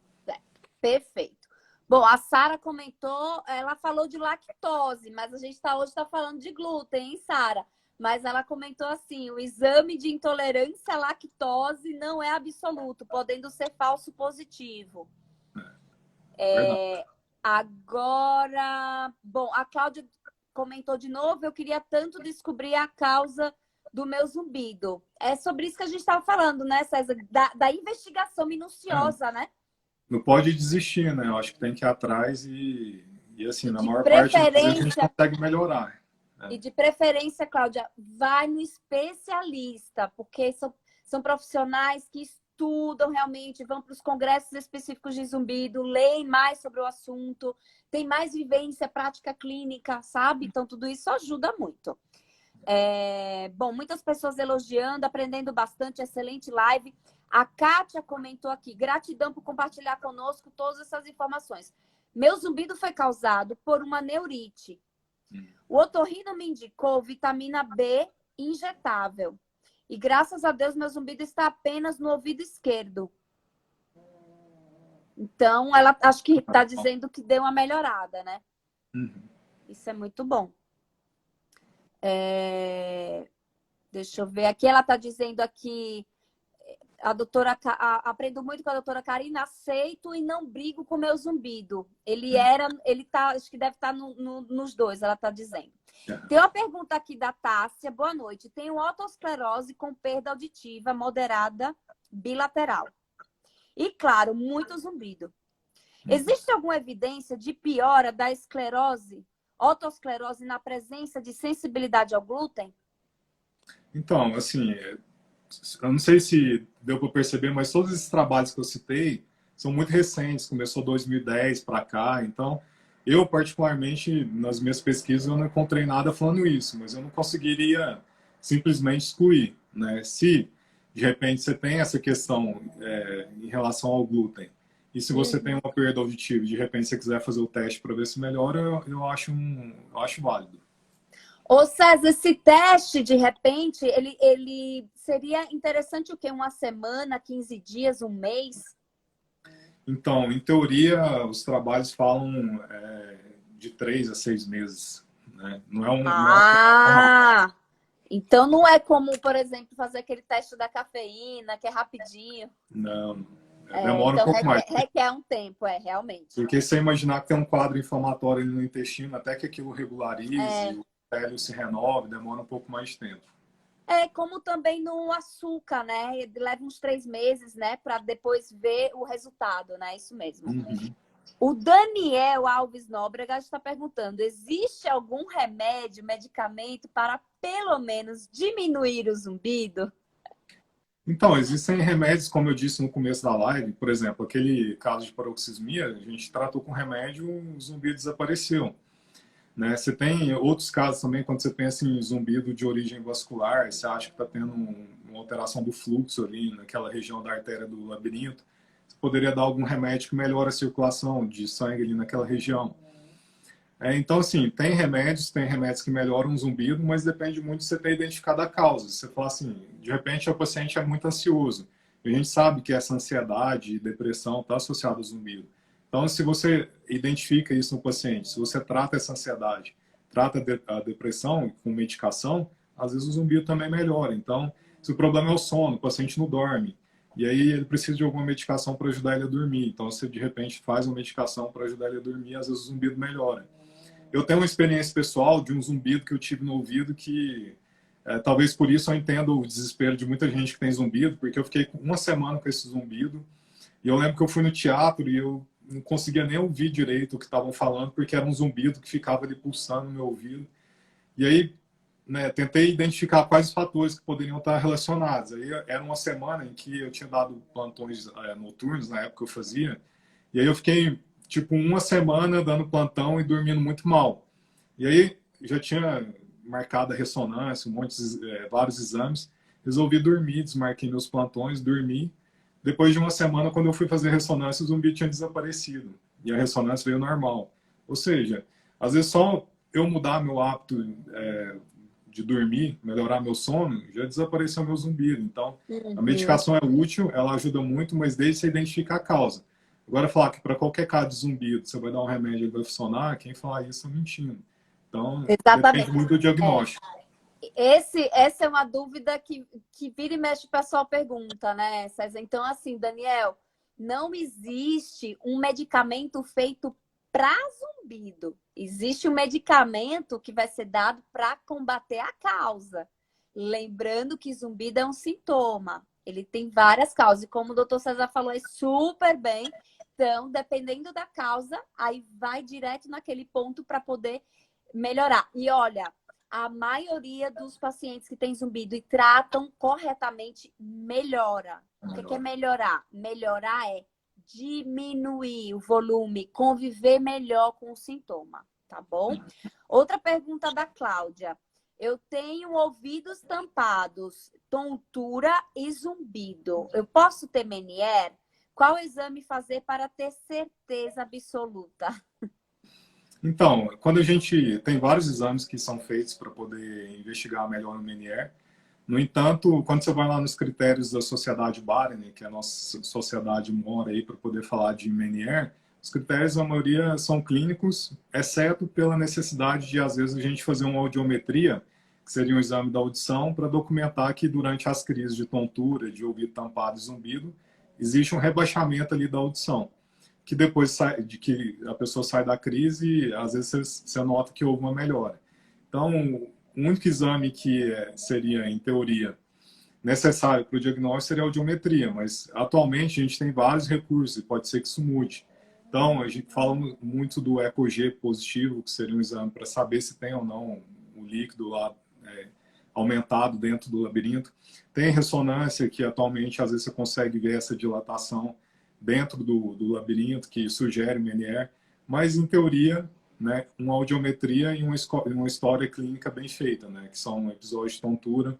Perfeito. Bom, a Sara comentou, ela falou de lactose, mas a gente hoje está falando de glúten, hein, Sara? Mas ela comentou assim, o exame de intolerância à lactose não é absoluto, podendo ser falso positivo. Agora, bom, a Cláudia comentou de novo, eu queria tanto descobrir a causa do meu zumbido. É sobre isso que a gente estava falando, né, César? Da investigação minuciosa, né? Não pode desistir, né? Eu acho que tem que ir atrás e assim, na maior parte das vezes a gente consegue melhorar. E de preferência, Cláudia, vai no especialista, porque são profissionais que estudam realmente, vão para os congressos específicos de zumbido, leem mais sobre o assunto, tem mais vivência, prática clínica, sabe? Então, tudo isso ajuda muito. Bom, muitas pessoas elogiando, aprendendo bastante, excelente live. A Kátia comentou aqui, gratidão por compartilhar conosco todas essas informações. Meu zumbido foi causado por uma neurite. O otorrino me indicou vitamina B injetável. E graças a Deus, meu zumbido está apenas no ouvido esquerdo. Então, ela acho que está dizendo que deu uma melhorada, né? Isso é muito bom. Deixa eu ver. Aqui ela está dizendo aqui, aprendo muito com a doutora Karina, aceito e não brigo com o meu zumbido. Ele tá, acho que deve estar nos dois, ela está dizendo. Tem uma pergunta aqui da Tássia. Boa noite. Tenho otosclerose com perda auditiva moderada bilateral. E, claro, muito zumbido. Existe alguma evidência de piora da otosclerose na presença de sensibilidade ao glúten? Então, assim, eu não sei se deu para perceber, mas todos esses trabalhos que eu citei são muito recentes, começou 2010 para cá, então eu particularmente nas minhas pesquisas eu não encontrei nada falando isso, mas eu não conseguiria simplesmente excluir, né? Se de repente você tem essa questão em relação ao glúten, e se você tem uma perda auditiva, de repente você quiser fazer o teste para ver se melhora, eu acho válido. Ô César, esse teste, de repente, ele seria interessante o quê? Uma semana, 15 dias, um mês? Então, em teoria, os trabalhos falam de 3 a 6 meses. Né? Não é então não é como, por exemplo, fazer aquele teste da cafeína, que é rapidinho. Não, demora um pouco mais. Requer um tempo, realmente. Porque se você imaginar que tem um quadro inflamatório no intestino, até que aquilo regularize, o hélio se renove, demora um pouco mais de tempo. Como também no açúcar, né? Leva uns 3 meses, né? Para depois ver o resultado, né? Isso mesmo. O Daniel Alves Nóbrega está perguntando, existe algum remédio, medicamento para pelo menos diminuir o zumbido? Então, existem remédios, como eu disse no começo da live, por exemplo, aquele caso de paroxismia, a gente tratou com remédio, o zumbido desapareceu. Né? Você tem outros casos também, quando você pensa em zumbido de origem vascular, você acha que está tendo uma alteração do fluxo ali naquela região da artéria do labirinto, você poderia dar algum remédio que melhora a circulação de sangue ali naquela região. Então, assim, tem remédios que melhoram o zumbido, mas depende muito de você ter identificado a causa. Você fala assim, de repente o paciente é muito ansioso, A gente sabe que essa ansiedade e depressão está associada ao zumbido. Então, se você identifica isso no paciente, se você trata essa ansiedade, trata a depressão com medicação, às vezes o zumbido também melhora. Então, se o problema é o sono, o paciente não dorme, e aí ele precisa de alguma medicação para ajudar ele a dormir. Então, se de repente faz uma medicação para ajudar ele a dormir, às vezes o zumbido melhora. Eu tenho uma experiência pessoal de um zumbido que eu tive no ouvido que talvez por isso eu entendo o desespero de muita gente que tem zumbido, porque eu fiquei uma semana com esse zumbido e eu lembro que eu fui no teatro e eu não conseguia nem ouvir direito o que estavam falando, porque era um zumbido que ficava ali pulsando no meu ouvido. E aí, né, tentei identificar quais os fatores que poderiam estar relacionados. Aí era uma semana em que eu tinha dado plantões noturnos, na época que eu fazia, e aí eu fiquei tipo uma semana dando plantão e dormindo muito mal. E aí já tinha marcado a ressonância, vários exames, resolvi dormir, desmarquei meus plantões, dormi. Depois de uma semana, quando eu fui fazer a ressonância, o zumbi tinha desaparecido e a ressonância veio normal. Ou seja, às vezes só eu mudar meu hábito de dormir, melhorar meu sono, já desapareceu meu zumbido. Então, a medicação é útil, ela ajuda muito, mas desde você identificar a causa. Agora, falar que para qualquer caso de zumbido, você vai dar um remédio e ele vai funcionar, quem falar isso está mentindo. Então, depende Exatamente. muito do diagnóstico. Essa é uma dúvida que vira e mexe o pessoal pergunta, né, César? Então, assim, Daniel, não existe um medicamento feito para zumbido. Existe um medicamento que vai ser dado para combater a causa. Lembrando que zumbido é um sintoma. Ele tem várias causas. E como o doutor César falou, é super bem. Então, dependendo da causa, aí vai direto naquele ponto para poder melhorar. E olha, a maioria dos pacientes que têm zumbido e tratam corretamente melhora. O que é melhorar? Melhorar é diminuir o volume, conviver melhor com o sintoma, tá bom? Outra pergunta da Cláudia. Eu tenho ouvidos tampados, tontura e zumbido. Eu posso ter Meniere? Qual exame fazer para ter certeza absoluta? Então, quando a gente tem vários exames que são feitos para poder investigar melhor o Meniere, no entanto, quando você vai lá nos critérios da Sociedade Barney, que é a nossa sociedade mora aí para poder falar de Meniere, os critérios, a maioria, são clínicos, exceto pela necessidade de, às vezes, a gente fazer uma audiometria, que seria um exame da audição, para documentar que durante as crises de tontura, de ouvido tampado e zumbido, existe um rebaixamento ali da audição, que depois de que a pessoa sai da crise, às vezes você nota que houve uma melhora. Então, o único exame que seria, em teoria, necessário para o diagnóstico seria a audiometria, mas atualmente a gente tem vários recursos e pode ser que isso mude. Então, a gente fala muito do EcoG positivo, que seria um exame para saber se tem ou não o líquido lá aumentado dentro do labirinto. Tem ressonância, que atualmente às vezes você consegue ver essa dilatação dentro do labirinto, que sugere Meniere, mas em teoria, né, uma audiometria e uma história clínica bem feita, né, que são episódios de tontura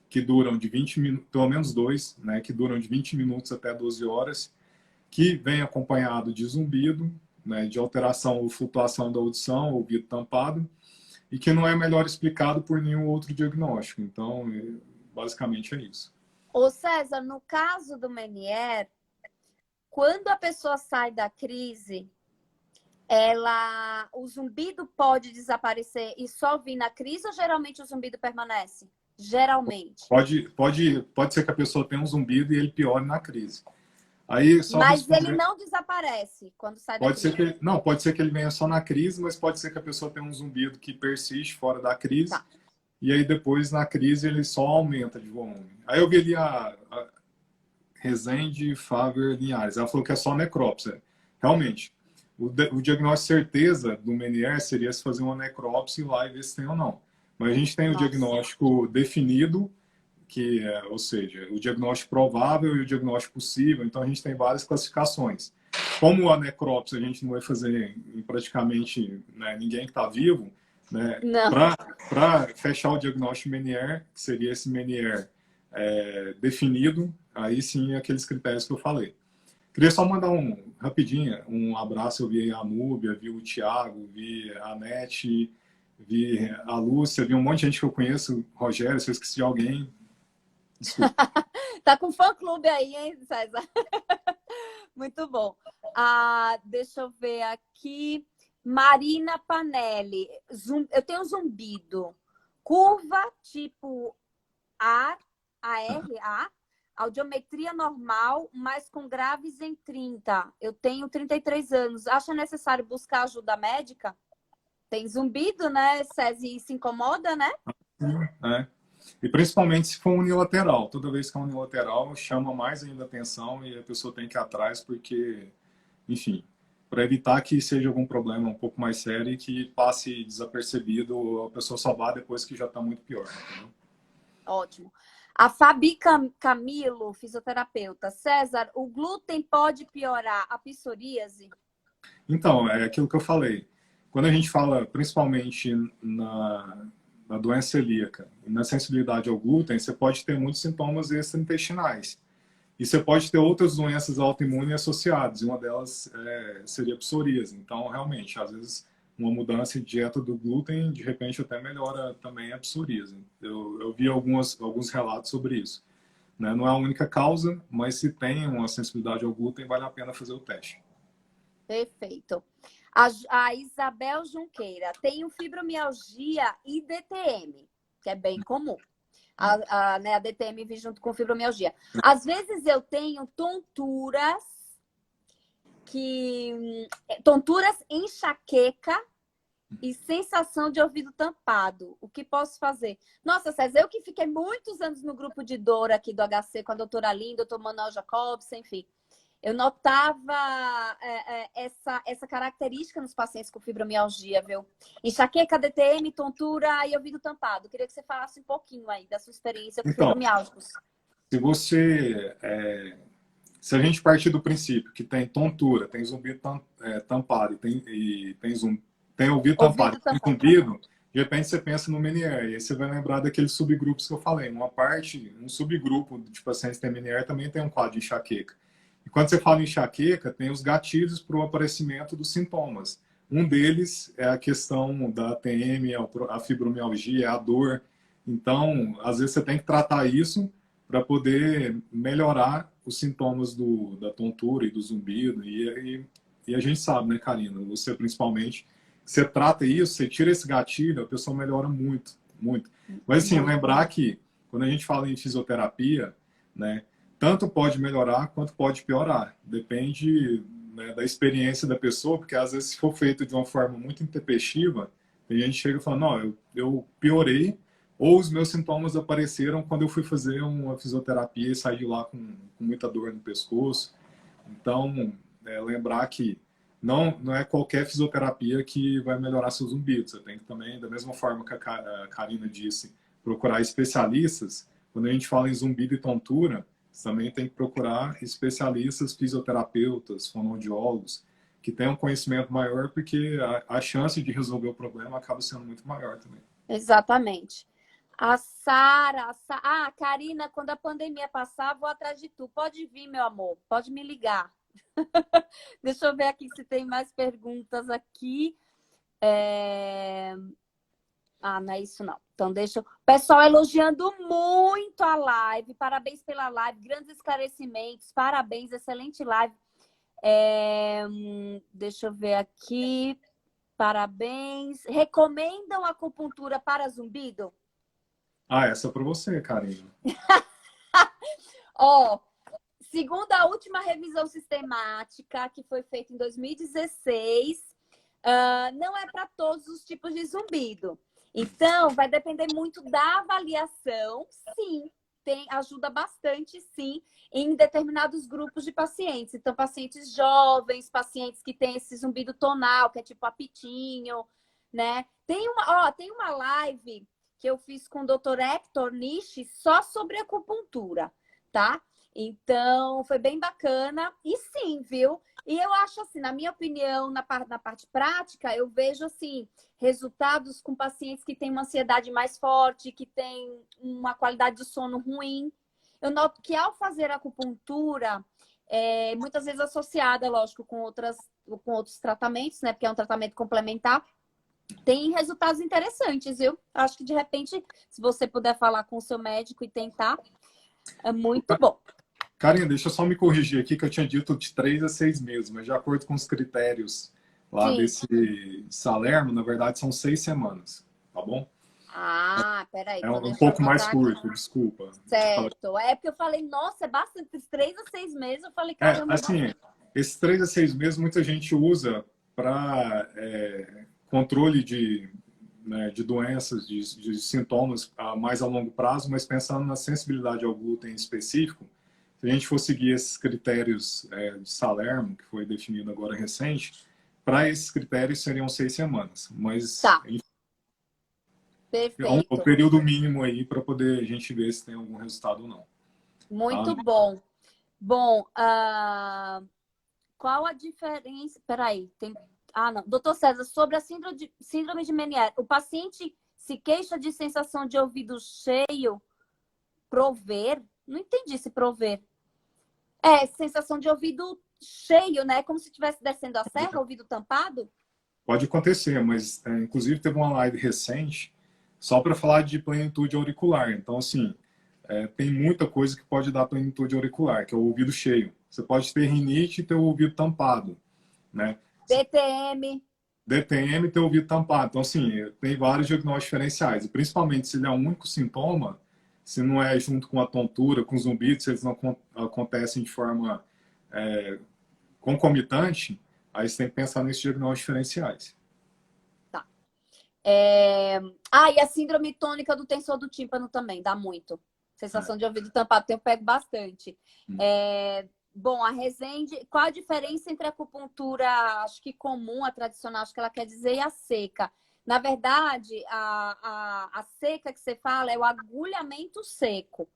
que duram de 20 minutos, pelo menos dois, né, que duram de 20 minutos até 12 horas, que vem acompanhado de zumbido, né, de alteração ou flutuação da audição, ouvido tampado, e que não é melhor explicado por nenhum outro diagnóstico. Então, basicamente é isso. Ô César, no caso do Meniere, quando a pessoa sai da crise, o zumbido pode desaparecer e só vir na crise ou geralmente o zumbido permanece? Geralmente. Pode ser que a pessoa tenha um zumbido e ele piore na crise. Aí, mas ele não desaparece quando sai da crise? Pode ser que ele venha só na crise, mas pode ser que a pessoa tenha um zumbido que persiste fora da crise. Tá. E aí depois, na crise, ele só aumenta de volume. Aí eu vi ali a Rezende Faver Linhares. Ela falou que é só necrópsia. Realmente, o diagnóstico certeza do Meniere seria se fazer uma necrópsia lá e ver se tem ou não. Mas a gente tem o diagnóstico definido, ou seja, o diagnóstico provável e o diagnóstico possível. Então, a gente tem várias classificações. Como a necrópsia a gente não vai fazer em praticamente, né, ninguém que está vivo, né, para fechar o diagnóstico Meniere, que seria esse Meniere definido, aí sim aqueles critérios que eu falei. Queria só mandar rapidinho um abraço. Eu vi a Núbia, vi o Thiago, vi a Nete, vi a Lúcia, vi um monte de gente que eu conheço. Rogério, se eu esqueci de alguém, desculpa. Tá com fã-clube aí, hein, César? Muito bom. Deixa eu ver aqui. Marina Panelli. Eu tenho zumbido. Curva tipo A, audiometria normal, mas com graves em 30. Eu tenho 33 anos. Acha necessário buscar ajuda médica? Tem zumbido, né, César? E se incomoda, né? É. E principalmente se for unilateral. Toda vez que é unilateral, chama mais ainda atenção e a pessoa tem que ir atrás, porque, enfim, para evitar que seja algum problema um pouco mais sério e que passe desapercebido, a pessoa só vá depois que já está muito pior. Entendeu? Ótimo. A Fabi Camilo, fisioterapeuta. César, o glúten pode piorar a psoríase? Então, é aquilo que eu falei. Quando a gente fala, principalmente na doença celíaca e na sensibilidade ao glúten, você pode ter muitos sintomas extraintestinais. E você pode ter outras doenças autoimunes associadas, e uma delas seria a psoríase. Então, realmente, às vezes, uma mudança de dieta do glúten, de repente, até melhora também a psoríase. Eu vi alguns relatos sobre isso. Né? Não é a única causa, mas se tem uma sensibilidade ao glúten, vale a pena fazer o teste. Perfeito. A Isabel Junqueira. Tenho fibromialgia e DTM, que é bem comum. Né, a DTM vem junto com fibromialgia. Às vezes eu tenho tonturas, enxaqueca e sensação de ouvido tampado. O que posso fazer? Nossa, César, eu que fiquei muitos anos no grupo de dor aqui do HC com a doutora Linda, doutor Manuel Jacobson, enfim. Eu notava essa característica nos pacientes com fibromialgia, viu? Enxaqueca, DTM, tontura e ouvido tampado. Queria que você falasse um pouquinho aí da sua experiência com fibromialgicos. Se a gente partir do princípio que tem tontura, tem zumbido tampado e tem ouvido tampado e tem zumbido, de repente você pensa no Meniere, e aí você vai lembrar daqueles subgrupos que eu falei. Um subgrupo de pacientes que tem Meniere também tem um quadro de enxaqueca. E quando você fala em enxaqueca, tem os gatilhos para o aparecimento dos sintomas. Um deles é a questão da TM, a fibromialgia, a dor. Então, às vezes você tem que tratar isso para poder melhorar os sintomas da tontura e do zumbido. E a gente sabe, né, Karina? Você principalmente, você trata isso, você tira esse gatilho, a pessoa melhora muito, muito. Mas assim, lembrar que quando a gente fala em fisioterapia, né, tanto pode melhorar quanto pode piorar. Depende, né, da experiência da pessoa, porque às vezes se for feito de uma forma muito intempestiva, a gente chega e fala, não, eu piorei, ou os meus sintomas apareceram quando eu fui fazer uma fisioterapia e saí de lá com muita dor no pescoço. Então, lembrar que não é qualquer fisioterapia que vai melhorar seus zumbidos. Você tem que também, da mesma forma que a Karina disse, procurar especialistas. Quando a gente fala em zumbido e tontura, você também tem que procurar especialistas, fisioterapeutas, fonoaudiólogos, que tenham um conhecimento maior, porque a chance de resolver o problema acaba sendo muito maior também. Exatamente. A Sara, Karina, quando a pandemia passar, vou atrás de tu. Pode vir, meu amor, pode me ligar. Deixa eu ver aqui se tem mais perguntas aqui. Não é isso não. Então deixa. Pessoal elogiando muito a live. Parabéns pela live, grandes esclarecimentos. Parabéns, excelente live. Deixa eu ver aqui. Parabéns. Recomendam acupuntura para zumbido? Essa é para você, Karina. Segundo a última revisão sistemática, que foi feita em 2016, não é para todos os tipos de zumbido. Então, vai depender muito da avaliação. Sim, ajuda bastante, sim, em determinados grupos de pacientes. Então, pacientes jovens, pacientes que têm esse zumbido tonal, que é tipo apitinho, né? Tem uma live que eu fiz com o Dr. Hector Nishi só sobre acupuntura, tá? Então, foi bem bacana. E sim, viu? E eu acho assim, na minha opinião, na parte prática, eu vejo assim, resultados com pacientes que têm uma ansiedade mais forte, que têm uma qualidade de sono ruim. Eu noto que ao fazer acupuntura, muitas vezes associada, lógico, com outros tratamentos, né? Porque é um tratamento complementar, tem resultados interessantes, viu? Acho que, de repente, se você puder falar com o seu médico e tentar. É muito bom. Karina, deixa eu só me corrigir aqui, que eu tinha dito de 3 a 6 meses, mas de acordo com os critérios lá Sim. desse Salerno, na verdade são 6 semanas, tá bom? Ah, peraí, É então um deixa eu pouco mais anotar aqui. curto, desculpa. Certo. É porque eu falei, nossa, é bastante, 3 a 6 meses. Eu falei, É, caramba, é assim, bastante. esses 3 a 6 meses muita gente usa para controle né, de doenças, de sintomas mais a longo prazo, mas pensando na sensibilidade ao glúten em específico, se a gente for seguir esses critérios de Salerno, que foi definido agora recente, para esses critérios seriam 6 semanas, mas Tá, é o perfeito. período mínimo aí para poder a gente ver se tem algum resultado ou não. Tá? Muito bom. Bom, qual a diferença? Peraí, tem. Ah, não. Doutor César, sobre a síndrome de Meniere, o paciente se queixa de sensação de ouvido cheio, prover? Não entendi se prover. É, sensação de ouvido cheio, né? Como se estivesse descendo a serra, ouvido tampado? Pode acontecer, mas inclusive teve uma live recente só para falar de plenitude auricular. Então, assim, tem muita coisa que pode dar plenitude auricular, que é o ouvido cheio. Você pode ter rinite e ter o ouvido tampado, né? DTM. DTM e ter o ouvido tampado. Então, assim, tem vários diagnósticos diferenciais. E principalmente se ele é um único sintoma, se não é junto com a tontura, com os zumbidos, se eles não acontecem de forma concomitante, aí você tem que pensar nesses diagnósticos diferenciais. Tá. E a síndrome tônica do tensor do tímpano também, dá muito. Sensação de ouvido tampado, eu pego bastante. Bom, a Resende, qual a diferença entre a acupuntura, acho que comum, a tradicional, acho que ela quer dizer, e a seca? Na verdade, a seca que você fala é o agulhamento seco.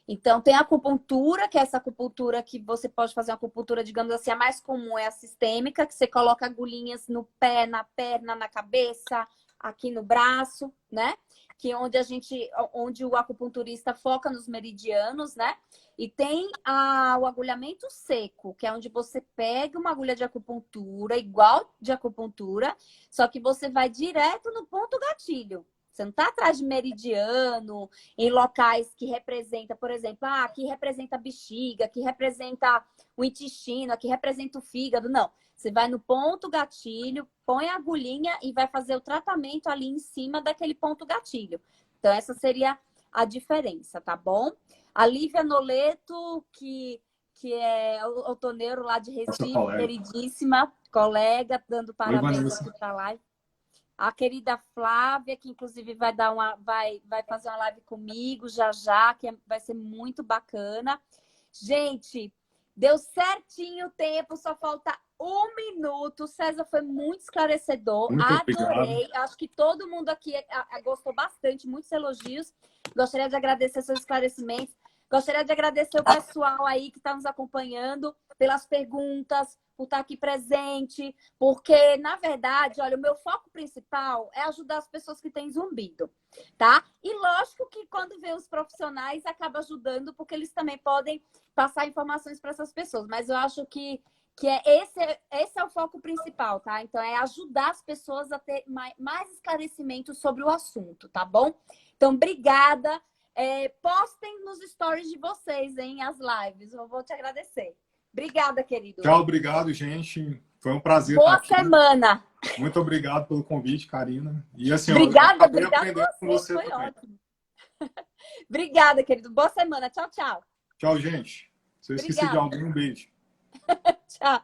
Então, tem a acupuntura, que é essa acupuntura que você pode fazer uma acupuntura, digamos assim, a mais comum é a sistêmica, que você coloca agulhinhas no pé, na perna, na cabeça, aqui no braço, né? Que é onde o acupunturista foca nos meridianos, né? E tem o agulhamento seco, que é onde você pega uma agulha de acupuntura, igual de acupuntura, só que você vai direto no ponto gatilho. Você não está atrás de meridiano, em locais que representa, por exemplo, aqui representa a bexiga, aqui representa o intestino, aqui representa o fígado. Não. Você vai no ponto gatilho, põe a agulhinha e vai fazer o tratamento ali em cima daquele ponto gatilho. Então, essa seria a diferença, tá bom? A Lívia Noleto, que é o toneiro lá de Nossa, Recife, colega. queridíssima colega, dando Oi, parabéns Vanessa. aqui para a live. A querida Flávia, que inclusive vai fazer uma live comigo já, que vai ser muito bacana. Gente, deu certinho o tempo, só falta 1 minuto. César, foi muito esclarecedor, Muito adorei. obrigado. Acho que todo mundo aqui gostou bastante, muitos elogios. Gostaria de agradecer seus esclarecimentos. Gostaria de agradecer o pessoal aí que está nos acompanhando pelas perguntas, por estar aqui presente, porque, na verdade, olha, o meu foco principal é ajudar as pessoas que têm zumbido, tá? E lógico que quando vem os profissionais, acaba ajudando, porque eles também podem passar informações para essas pessoas, mas eu acho que esse é o foco principal, tá? Então, é ajudar as pessoas a ter mais esclarecimento sobre o assunto, tá bom? Então, obrigada. Postem nos stories de vocês, hein, as lives. Eu vou te agradecer. Obrigada, querido. Tchau, obrigado, gente. Foi um prazer estar Boa aqui. semana. Muito obrigado pelo convite, Karina. E assim, Obrigada eu a com você. você Foi também. ótimo. Obrigada, querido. Boa semana. Tchau, tchau. Tchau, gente. Se eu esqueci de Obrigada. alguém, um beijo. Tchau.